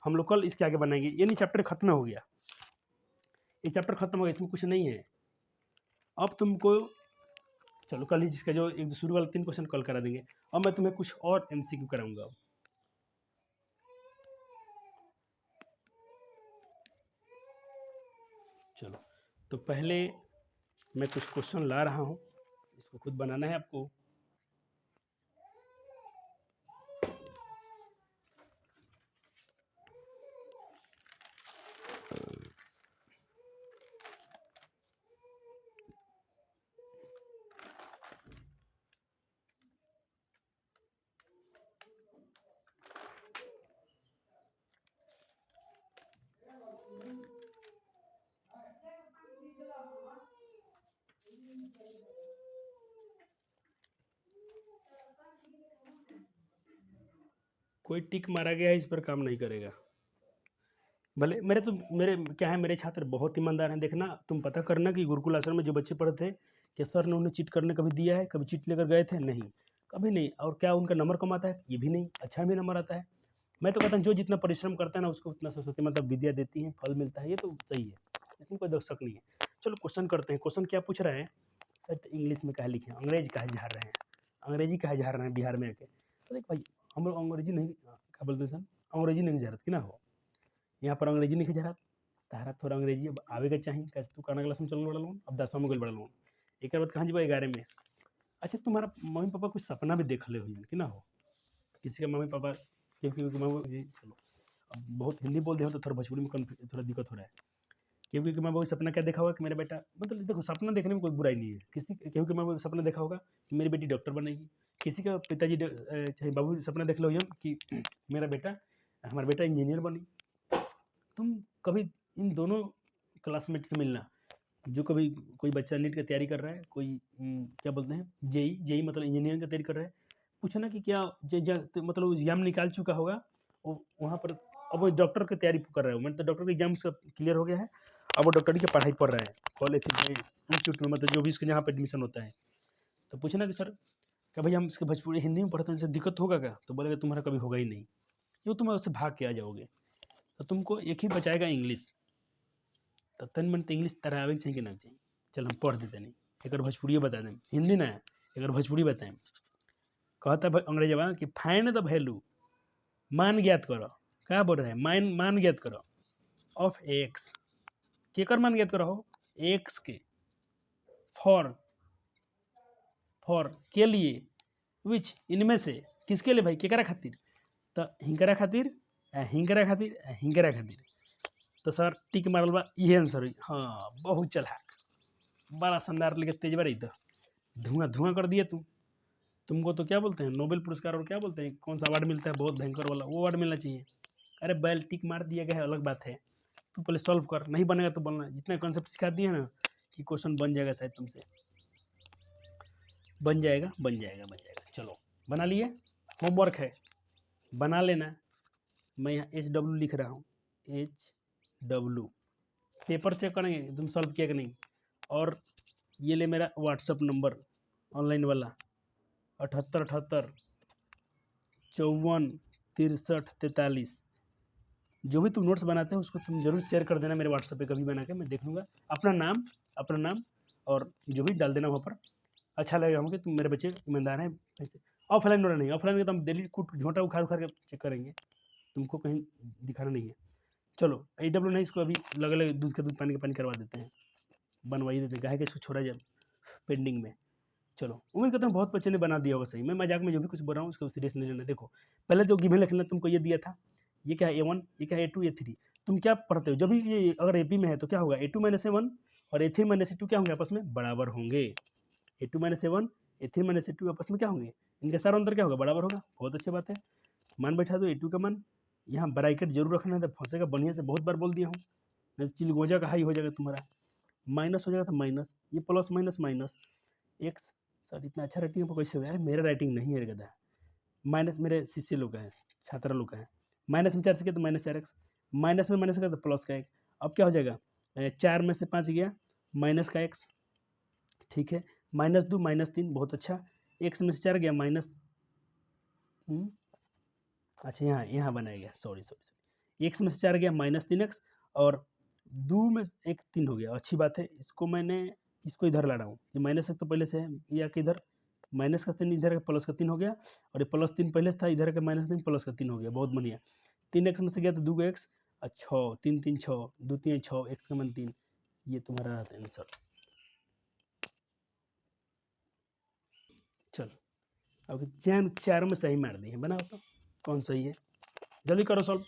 हम लोग कल इसके आगे बनाएंगे। ये नहीं, चैप्टर खत्म हो गया, ये चैप्टर खत्म हो गया, इसमें कुछ नहीं है। अब तुमको चलो कल ही जिसका जो एक शुरू वाला 3 क्वेश्चन कल करा देंगे। अब मैं तुम्हें कुछ और MCQ कराऊंगा। चलो, तो पहले मैं कुछ क्वेश्चन ला रहा हूँ, इसको खुद बनाना है आपको। कोई टिक मारा गया है, इस पर काम नहीं करेगा। भले मेरे क्या है, मेरे छात्र बहुत ईमानदार हैं। देखना, तुम पता करना कि गुरुकुल आश्रम में जो बच्चे पढ़े थे, क्या सर ने उन्हें चीट करने कभी दिया है, कभी चीट लेकर गए थे, नहीं, कभी नहीं। और क्या उनका नंबर कम आता है, ये भी नहीं, अच्छा भी नंबर आता है। मैं तो कहता हूँ जो जितना परिश्रम करता है ना, उसको उतना सरस्वती माता विद्या देती है, फल मिलता है, ये तो सही है, इसमें कोई शक नहीं है। चलो क्वेश्चन करते हैं। क्वेश्चन क्या पूछ रहे हैं, सर तो इंग्लिश में कहे लिखे, अंग्रेजी कहे झाड़ रहे हैं, अंग्रेजी कहे झाड़ रहे हैं बिहार में आके। तो देख भाई, हम लोग अंग्रेजी नहीं, क्या बोलते हैं सर, अंग्रेजी नहीं झाड़ते कि ना हो, यहाँ पर अंग्रेजी नहीं झाड़ा, तारा थोड़ा अंग्रेजी अब आवेगा चाहिए, कैसे तू काना क्लास में चलने बड़ा लोन, अब 10वां में गल बड़ा लोन, एक बात कहाँ जीवा 11 में। अच्छा तुम्हारा मम्मी पापा कुछ सपना भी देख ले हुई कि ना हो, किसी का मम्मी पापा, क्योंकि मम्मी, चलो अब बहुत हिंदी बोलते हैं तो थोड़ा भोजपुरी में थोड़ा दिक्कत हो रहा है। क्योंकि मैं वो सपना क्या देखा होगा कि मेरा बेटा, मतलब देखो सपना देखने में कोई बुराई नहीं है, किसी क्योंकि मैं वो सपना देखा होगा कि मेरी बेटी डॉक्टर बनेगी, किसी का पिताजी चाहे बाबू सपना देख लो कि मेरा बेटा, हमारा बेटा इंजीनियर बनी। तुम कभी इन दोनों क्लासमेट से मिलना, जो कभी कोई बच्चा नीट की तैयारी कर रहा है, कोई क्या बोलते हैं जेई मतलब इंजीनियरिंग की तैयारी कर रहा है, पूछना कि क्या मतलब एग्जाम निकाल चुका होगा वो वहाँ पर, अब वो डॉक्टर की तैयारी कर रहा है, मैंने तो डॉक्टर का एग्जाम उसका क्लियर हो गया है, अब वो डॉक्टरी की पढ़ाई पढ़ रहा है कॉलेज इंस्टीट्यूट में, मतलब जो भी इसके यहाँ पर एडमिशन होता है। तो पूछना कि सर क्या भाई हम इसके भोजपुरी हिंदी में पढ़ते हैं, इससे दिक्कत होगा क्या, तो बोलेगा तुम्हारा कभी होगा ही नहीं, क्यों तुम उससे भाग के आ जाओगे। तो तुमको एक ही बचाएगा इंग्लिश, तो तन मन तो इंग्लिश तरह आवे चाहिए कि ना चाहिए। चल हम पढ़ देते नहीं, एक भोजपुरी बता दें, हिंदी ना है, एक भोजपुरी बताएं। कहता अंग्रेजवा कि फाइंड द वैल्यू, मान ज्ञात करो, क्या बोल रहे हैं, मान ज्ञात करो ऑफ एक्स, केकर मान ज्ञात करो हो, एक्स के, फॉर के लिए, विच इनमें से, किसके लिए भाई, केकरा खातिर, तो हिंकरा खातिर, हिंकरा खातिर, हिंकरा खातिर। तो सर टिक मारल बा, ये आंसर हुई। हाँ बहुत चलाक, बड़ा शानदार, लेके तेज बारी, तो धुआं धुआं कर दिए तू। तुमको तो क्या बोलते हैं, नोबेल पुरस्कार और क्या बोलते हैं, कौन सा अवार्ड मिलता है बहुत भयंकर वाला, वो अवार्ड मिलना चाहिए। अरे बैल टिक मार दिया गया है अलग बात है, तू पहले सॉल्व कर, नहीं बनेगा तो बोलना। जितने कॉन्सेप्ट सिखा दिए ना कि क्वेश्चन बन जाएगा शायद तुमसे, बन जाएगा बन जाएगा बन जाएगा। चलो बना लिए, होमवर्क है बना लेना। मैं यहाँ HW लिख रहा हूँ, HW, पेपर चेक करेंगे तुम सॉल्व किया कि नहीं। और ये ले मेरा व्हाट्सअप नंबर ऑनलाइन वाला, 78 78 54 63 43। जो भी तुम नोट्स बनाते हो उसको तुम जरूर शेयर कर देना मेरे व्हाट्सएप पे, कभी बना के मैं देख लूँगा। अपना नाम और जो भी डाल देना वहाँ पर, अच्छा लगेगा हमको, तुम मेरे बच्चे ईमानदार हैं। ऐसे ऑफलाइन वाला नहीं, ऑफलाइन का तो हम डेली कुछ झोंटा उखाड़ उखाड़ के चेक करेंगे, तुमको कहीं दिखाना नहीं है। चलो HW नहीं, इसको अभी लगे लगे दूध का दूध पानी का पानी करवा देते हैं, बनवा ही देते हैं, काहे कि इसको छोड़ा जाए पेंडिंग में। चलो उम्मीद करता हूँ बहुत बच्चे ने बना दिया होगा सही। मैं मजाक में जो भी कुछ बोल रहा हूँ उसको सीरियस नहीं लेना। देखो पहले जो गिवन लिखना तुमको ये दिया था, ये क्या है A1, ये क्या है A2, A3। तुम क्या पढ़ते हो, जब भी ये अगर AP में है तो क्या होगा, A2 - A1 और A3 - A2 क्या होंगे, आपस में बराबर होंगे। A2 - A1, A3 - A2 आपस में क्या होंगे, इनका सारा अंतर क्या होगा, बराबर होगा। बहुत अच्छी बात है, मान बैठा दो A2 का मान। यहाँ ब्रैकेट जरूर रखना है, तो फंसेगा बढ़िया से, बहुत बार बोल दिया हूँ, नहीं तो चिलगोजा का हाई हो जाएगा तुम्हारा, माइनस हो जाएगा तो माइनस, ये plus minus minus x. Sir इतना अच्छा राइटिंग आपको कैसे हो गया, मेरा राइटिंग नहीं है गधा, माइनस मेरे शिष्य लोग का है, छात्रा लोग का है। माइनस में 4 से किया तो -4x, माइनस में माइनस का तो प्लस का 1। अब क्या हो जाएगा, 4 में से 5 गया माइनस का x, ठीक है, -2 -3, बहुत अच्छा। x में से 4 गया माइनस, अच्छा यहाँ बनाया गया, सॉरी, x में से 4 गया -3x, और 2 में 1 3 हो गया, अच्छी बात है। इसको मैंने इसको इधर ला रहा हूँ, ये माइनस 1 तो पहले से है, ये आके इधर माइनस का 3 इधर का प्लस का 3 हो गया, और ये +3 पहले से था, इधर का -3 प्लस का 3 हो गया, बहुत बढ़िया। 3x में से गया तो 2x, 6 3 3 6, 2 3 6, x का मान 3, ये तुम्हारा आंसर। चल अब चारों में सही मार दी है, बनाओ तो कौन सही है, जल्दी करो सॉल्व।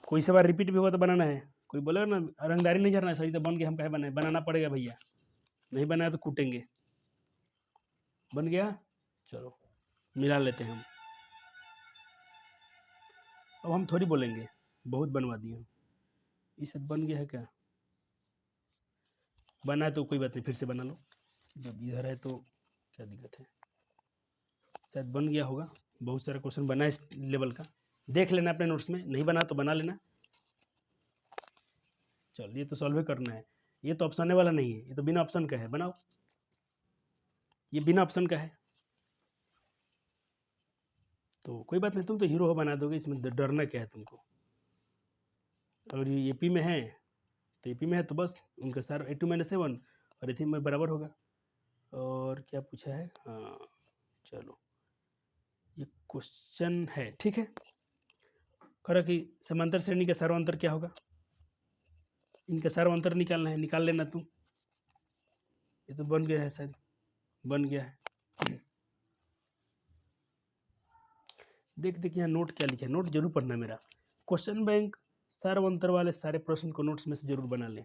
कोई सवाल रिपीट भी होगा तो बनाना है, कोई बोलेगा ना रंगदारी नहीं झरना है, सही तो बन गया, हम कहे बनाए, बनाना पड़ेगा भैया, नहीं बनाया तो कूटेंगे। बन गया, चलो मिला लेते हैं हम। अब हम थोड़ी बोलेंगे, बहुत बनवा दिए हम, इसे बन गया है क्या, बना है तो कोई बात नहीं, फिर से बना लो, जब इधर है तो क्या दिक्कत है, शायद बन गया होगा। बहुत सारा क्वेश्चन बना है इस लेवल का, देख लेना अपने नोट्स में, नहीं बना तो बना लेना। चल ये तो सॉल्व करना है, ये तो ऑप्शन वाला नहीं है, ये तो बिना ऑप्शन का है, बनाओ, ये बिना ऑप्शन का है, तो कोई बात नहीं, तुम तो हीरो हो, बना दोगे, इसमें डरना क्या है तुमको। अगर ये AP में है तो AP में है तो बस उनका सारा A2 - A1 और A3 में बराबर होगा। और क्या पूछा है, हाँ चलो ये क्वेश्चन है, ठीक है। करा कि समांतर श्रेणी का सार्वंतर क्या होगा, इनका सार्वंतर निकालना है, निकाल लेना तू। ये तो बन गया है, शायद बन गया है। देख यहाँ नोट क्या लिखा है, नोट जरूर पढ़ना मेरा। क्वेश्चन बैंक सार्वंतर वाले सारे प्रश्न को नोट्स में से जरूर बना लें।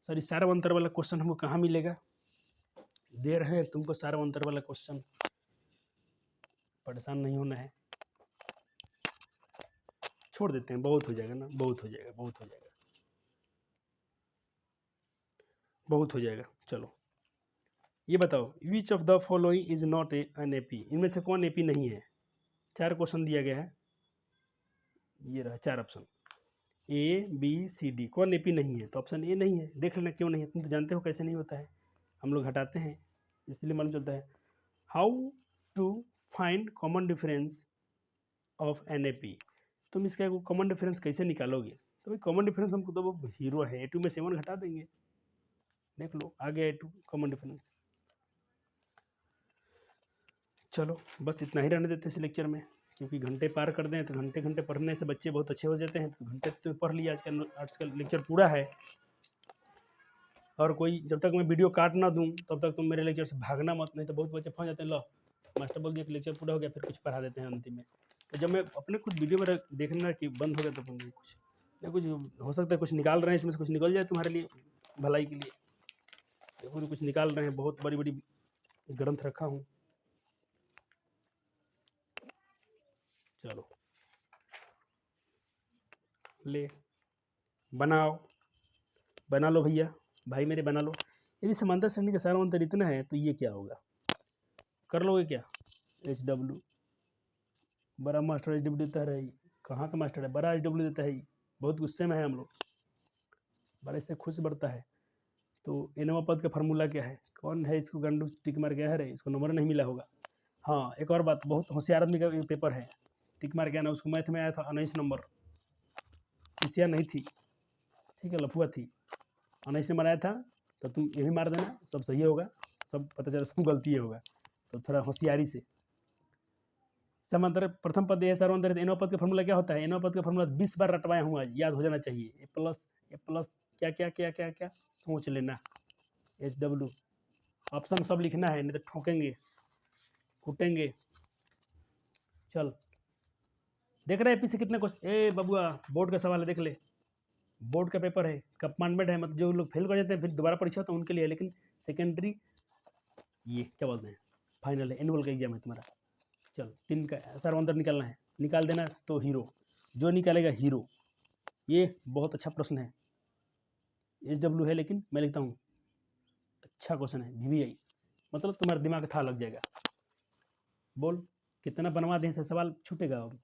सर सार्वंतर वाला क्वेश्चन हमको कहाँ मिलेगा, दे रहे हैं तुमको सार्वंतर वाला क्वेश्चन, परेशान नहीं होना है, छोड़ देते हैं, बहुत हो जाएगा ना, बहुत हो जाएगा, बहुत हो जाएगा, बहुत हो जाएगा। चलो ये बताओ, which of the following is not an AP, इनमें से कौन AP नहीं है। 4 क्वेश्चन दिया गया है, ये रहा 4 ऑप्शन, ABCD, कौन AP नहीं है, तो ऑप्शन A नहीं है। देख लेना क्यों नहीं है, तुम तो जानते हो कैसे नहीं होता है, हम लोग हटाते हैं इसलिए मालूम चलता है। How to find common difference of NAP, तुम इसका कॉमन डिफरेंस कैसे निकालोगे, तो भाई कॉमन डिफरेंस हमको तो वो हीरो है, A2 में 7 घटा देंगे, देख लो आ गया A2 कॉमन डिफरेंस। चलो बस इतना ही रहने देते इस लेक्चर में, क्योंकि घंटे पार कर दें तो घंटे घंटे पढ़ने से बच्चे बहुत अच्छे हो जाते हैं, तो घंटे तो पढ़ लिया, आज का लेक्चर पूरा है। और कोई जब तक मैं वीडियो काट ना दूँ तब तक तुम मेरे लेक्चर से भागना मत, नहीं तो बहुत बच्चे फंस जाते हैं, लो मास्टर बोल दिया कि लेक्चर पूरा हो गया, फिर कुछ पढ़ा देते हैं अंतिम में। तो जब मैं अपने खुद वीडियो में देखना कि बंद हो गया तो कुछ या कुछ हो सकता है, कुछ निकाल रहे हैं इसमें से, कुछ निकल जाए तुम्हारे लिए भलाई के लिए, देखो कुछ निकाल रहे हैं, बहुत बड़ी बड़ी ग्रंथ रखा हूँ। चलो ले बनाओ, बना लो भैया, भाई मेरे बना लो। यदि समांतर श्रेणी का सारा अंतर इतना है तो ये क्या होगा, कर लोगे क्या? एच डब्ल्यू, बड़ा मास्टर एच डब्ल्यू देता है, कहाँ का मास्टर है, बड़ा एच डब्ल्यू देता है, बहुत गुस्से में है हम लोग, बड़े से खुश बढ़ता है। तो एनवा पद का फार्मूला क्या है, कौन है इसको गंडू टिक मार गया है रे, इसको नंबर नहीं मिला होगा। हाँ एक और बात, बहुत होशियार आदमी का पेपर है, टिक मार गया ना, उसको मैथ में आया था 19 नंबर, शिष्या नहीं थी, ठीक है, लफुआ थी, 19 नंबर आया था, तो तुम ये भी मार देना, सब सही होगा, सब पता चला सब गलती होगा, तो थोड़ा होशियारी से। समांतर प्रथम पद है सर्वांतरित, एनवा पद का फॉर्मूला क्या होता है, एनवा पद का फॉर्मूला 20 बार रटवाया हूँ आज, याद हो जाना चाहिए। ए प्लस क्या क्या क्या क्या क्या सोच लेना, एच डब्ल्यू ऑप्शन सब लिखना है, नहीं तो ठोकेंगे कूटेंगे। चल देख रहे हैं पीछे कितने क्वेश्चन, ए बबुआ बोर्ड का सवाल है, देख ले, बोर्ड का पेपर है, कमांडमेंट है, मतलब जो लोग फेल कर जाते हैं फिर दोबारा परीक्षा होता है उनके लिए, लेकिन सेकेंडरी ये क्या बोलते हैं, फाइनल है, एनुअल का एग्जाम है तुम्हारा। चल 3 का सर्वांतर निकालना है, निकाल देना तो हीरो, जो निकालेगा हीरो। ये बहुत अच्छा प्रश्न है, एच डब्ल्यू है लेकिन मैं लिखता हूँ, अच्छा क्वेश्चन है, VVI, मतलब तुम्हारा दिमाग था लग जाएगा। बोल कितना बनवा दें, सवाल छूटेगा अब,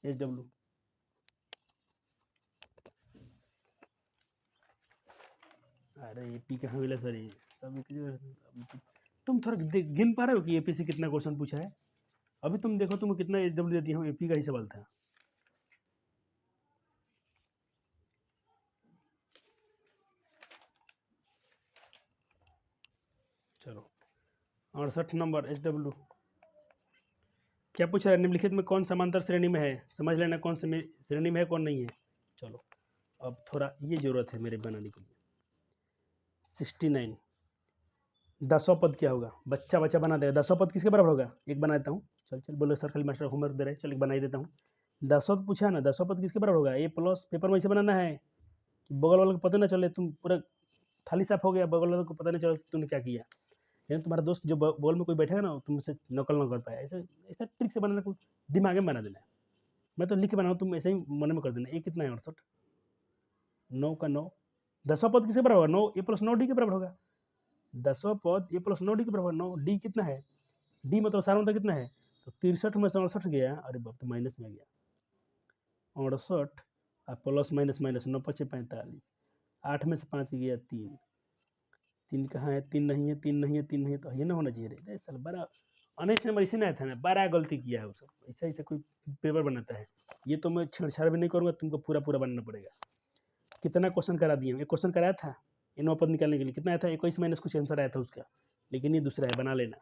एच डब्ल्यू। अरे एपी कहाँ मिला सर, ये सब तुम थोड़ा गिन पा रहे हो कि एपी से कितना क्वेश्चन पूछा है? अभी तुम देखो तुम कितना एच डब्ल्यू देती हूँ, एपी का ही सवाल था। चलो 68 नंबर एच डब्ल्यू, क्या पूछ रहा है, निम्नलिखित में कौन समांतर श्रेणी में है, समझ लेना कौन से श्रेणी में है कौन नहीं है। चलो अब थोड़ा ये जरूरत है मेरे बनाने के लिए। 69 10वां पद क्या होगा, बच्चा बच्चा बना देगा, 10वां पद किसके बराबर होगा, एक बना देता हूँ, चल चल बोलो सर खाली मास्टर होमवर्क दे रहे, चल एक बना ही देता हूँ। 10वां पूछा है ना, 10वां पद किसके बराबर होगा, ए प्लस, पेपर में ऐसे बनाना है कि बगल वाले को पता ना चले, तुम पूरा थाली साफ हो गया, बगल वाले को पता नहीं चला तुमने क्या किया, लेकिन तुम्हारा दोस्त जो बगल में कोई बैठेगा ना तुमसे नकल ना कर पाए, ऐसे ऐसा ट्रिक से बनाना, कुछ दिमाग में बना देना है, मैं तो लिख के बनाऊँ, तुम ऐसे ही मन में कर देना। ए कितना है 68, 9 का 9, 10वां पद किसके बराबर, 9 ए प्लस 9 डी के बराबर होगा, 10वां पद ए प्लस 9 डी के बराबर, 9 डी कितना है, डी मतलब सारा मतलब कितना है, तो 63 में से 68 गया, अरे बाप तो माइनस में गया, 68 और प्लस माइनस माइनस 9 पचे 45, 8 में से 5 गया 3, 3 कहाँ है, 3 नहीं है, 3 नहीं है, 3 नहीं है, तो ये ना होना चाहिए रे सर, बड़ा 19 नंबर इसी ना था ना, बड़ा गलती किया है वो सब, ऐसा ऐसा कोई पेपर बनाता है, ये तो मैं छेड़छाड़ भी नहीं करूँगा, तुमको पूरा पूरा बनाना पड़ेगा। कितना क्वेश्चन करा दिए, एक क्वेश्चन कराया था इन पद निकालने के लिए, कितना आया था, 21 माइनस कुछ आंसर आया था उसका, लेकिन ये दूसरा है, बना लेना।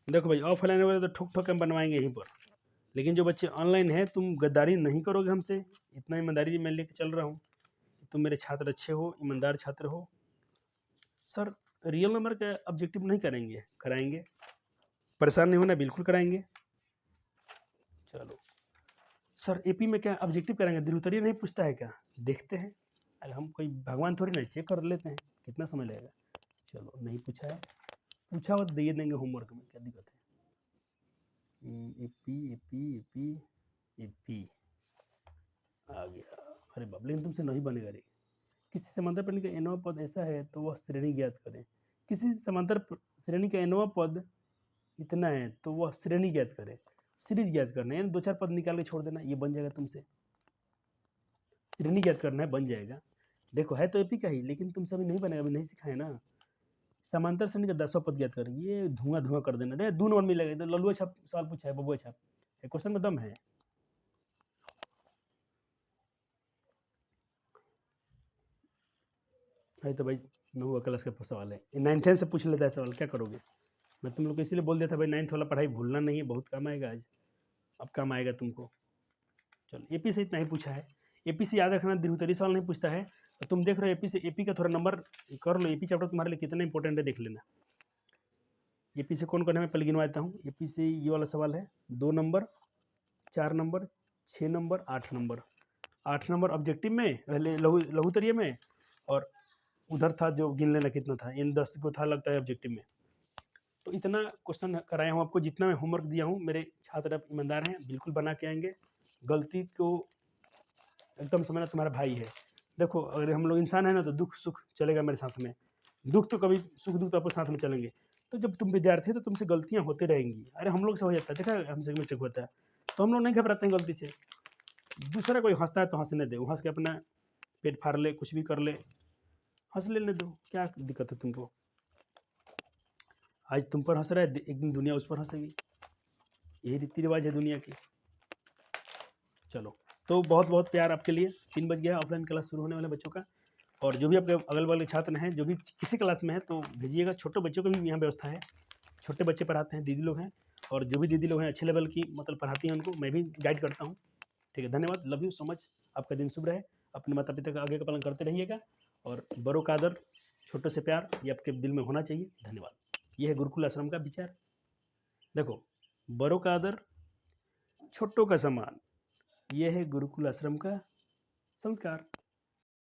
देखो भाई ऑफलाइन वाले तो ठोक ठोक हम बनवाएंगे यहीं पर, लेकिन जो बच्चे ऑनलाइन हैं तुम गद्दारी नहीं करोगे हमसे, इतना ईमानदारी मैं लेके चल रहा हूँ, तुम मेरे छात्र अच्छे हो, ईमानदार छात्र हो। सर रियल नंबर का ऑब्जेक्टिव नहीं करेंगे, कराएंगे, परेशान नहीं होना, बिल्कुल कराएंगे। चलो सर एपी में क्या ऑब्जेक्टिव कराएंगे, द्वितीय नहीं पूछता है क्या, देखते हैं, अरे हम कोई भगवान थोड़ी ना, चेक कर लेते हैं कितना समय लगेगा। चलो नहीं पूछा है, पूछा हो तो दे देंगे होमवर्क में, क्या दिक्कत है। एपी एपी एपी एपी आ गया, अरे बाप, लेकिन तुमसे नहीं बनेगा रे। किसी समांतर श्रेणी का एनवा पद ऐसा है तो वह श्रेणी ज्ञात करें, किसी समांतर श्रेणी का एनवा पद इतना है तो वह श्रेणी ज्ञात करें, सीरीज ज्ञात करना है, यानी 2-4 पद निकाल के छोड़ देना, ये बन जाएगा तुमसे, श्रेणी ज्ञात करना है, बन जाएगा। देखो है तो एपी का ही, लेकिन तुमसे अभी नहीं बनेगा, अभी नहीं सिखाए ना। समांतर श्रेणी का 10वां पद ज्ञात करें, ये धुआं धुआं कर देना रे, 2 नंबर मिलेगा, तो लल्लुआ छाप सवाल पूछा है, बबुआ छाप, क्वेश्चन में दम है। तो भाई 9वीं क्लास का सवाल है, 9th से पूछ लेता है सवाल, क्या करोगे। मैं तुम लोग को इसीलिए बोल दिया था भाई 9th वाला पढ़ाई भूलना नहीं है, बहुत काम आएगा आज, अब काम आएगा तुमको। चलो एपी से इतना ही पूछा है, एपी से याद रखना, द्वितीय सवाल नहीं पूछता है, तो तुम देख रहे हो एपी से, एपी का थोड़ा नंबर कर लो, एपी चैप्टर तुम्हारे लिए कितना इंपॉर्टेंट है देख लेना। एपी से कौन कौन है मैं पहले गिनवा देता हूँ। एपी से ये वाला सवाल है 2 number, 4 number, 6 number, 8 number, 8 number objective में, पहले लघुत्तरीय में, और उधर था जो गिन लेना कितना था, इन 10 को था लगता है ऑब्जेक्टिव में। तो इतना क्वेश्चन कराया हूँ आपको, जितना मैं होमवर्क दिया हूँ मेरे छात्र अब ईमानदार हैं, बिल्कुल बना के आएंगे। गलती को एकदम समझना तुम्हारा भाई है। देखो अगर हम लोग इंसान है ना तो दुख सुख चलेगा मेरे साथ में, दुख तो कभी, सुख दुख तो आपको साथ में चलेंगे। तो जब तुम विद्यार्थी हो तो तुमसे गलतियाँ होती रहेंगी, अरे हम लोग से हो जाता है, देखा हमसे मिस्टेक होता है, तो हम लोग नहीं घबराते हैं गलती से। दूसरा कोई हंसता है तो हंसने दे, वो हंस के अपना पेट फाड़ ले, कुछ भी कर ले, हंस लेने दो, क्या दिक्कत है तुमको। आज तुम पर हंस रहा है, एक दिन दुनिया उस पर हंसेगी, यही रीति रिवाज है दुनिया की। चलो, तो बहुत बहुत प्यार आपके लिए। 3 बज गया, ऑफलाइन क्लास शुरू होने वाले बच्चों का। और जो भी आपके अगल बगल छात्र हैं, जो भी किसी क्लास में है तो भेजिएगा। छोटे बच्चों की भी यहाँ व्यवस्था है, छोटे बच्चे पढ़ाते हैं, दीदी लोग हैं, और जो भी दीदी लोग हैं अच्छे लेवल की मतलब पढ़ाती हैं, उनको मैं भी गाइड करता हूँ। ठीक है, धन्यवाद, लव यू सो मच। आपका दिन शुभ रहे, अपने माता पिता का आगे का पालन करते रहिएगा, और बड़ों का आदर, छोटों से प्यार, ये आपके दिल में होना चाहिए। धन्यवाद। ये है गुरुकुल आश्रम का विचार। देखो, बड़ों का आदर, छोटों का सम्मान, ये है गुरुकुल आश्रम का संस्कार।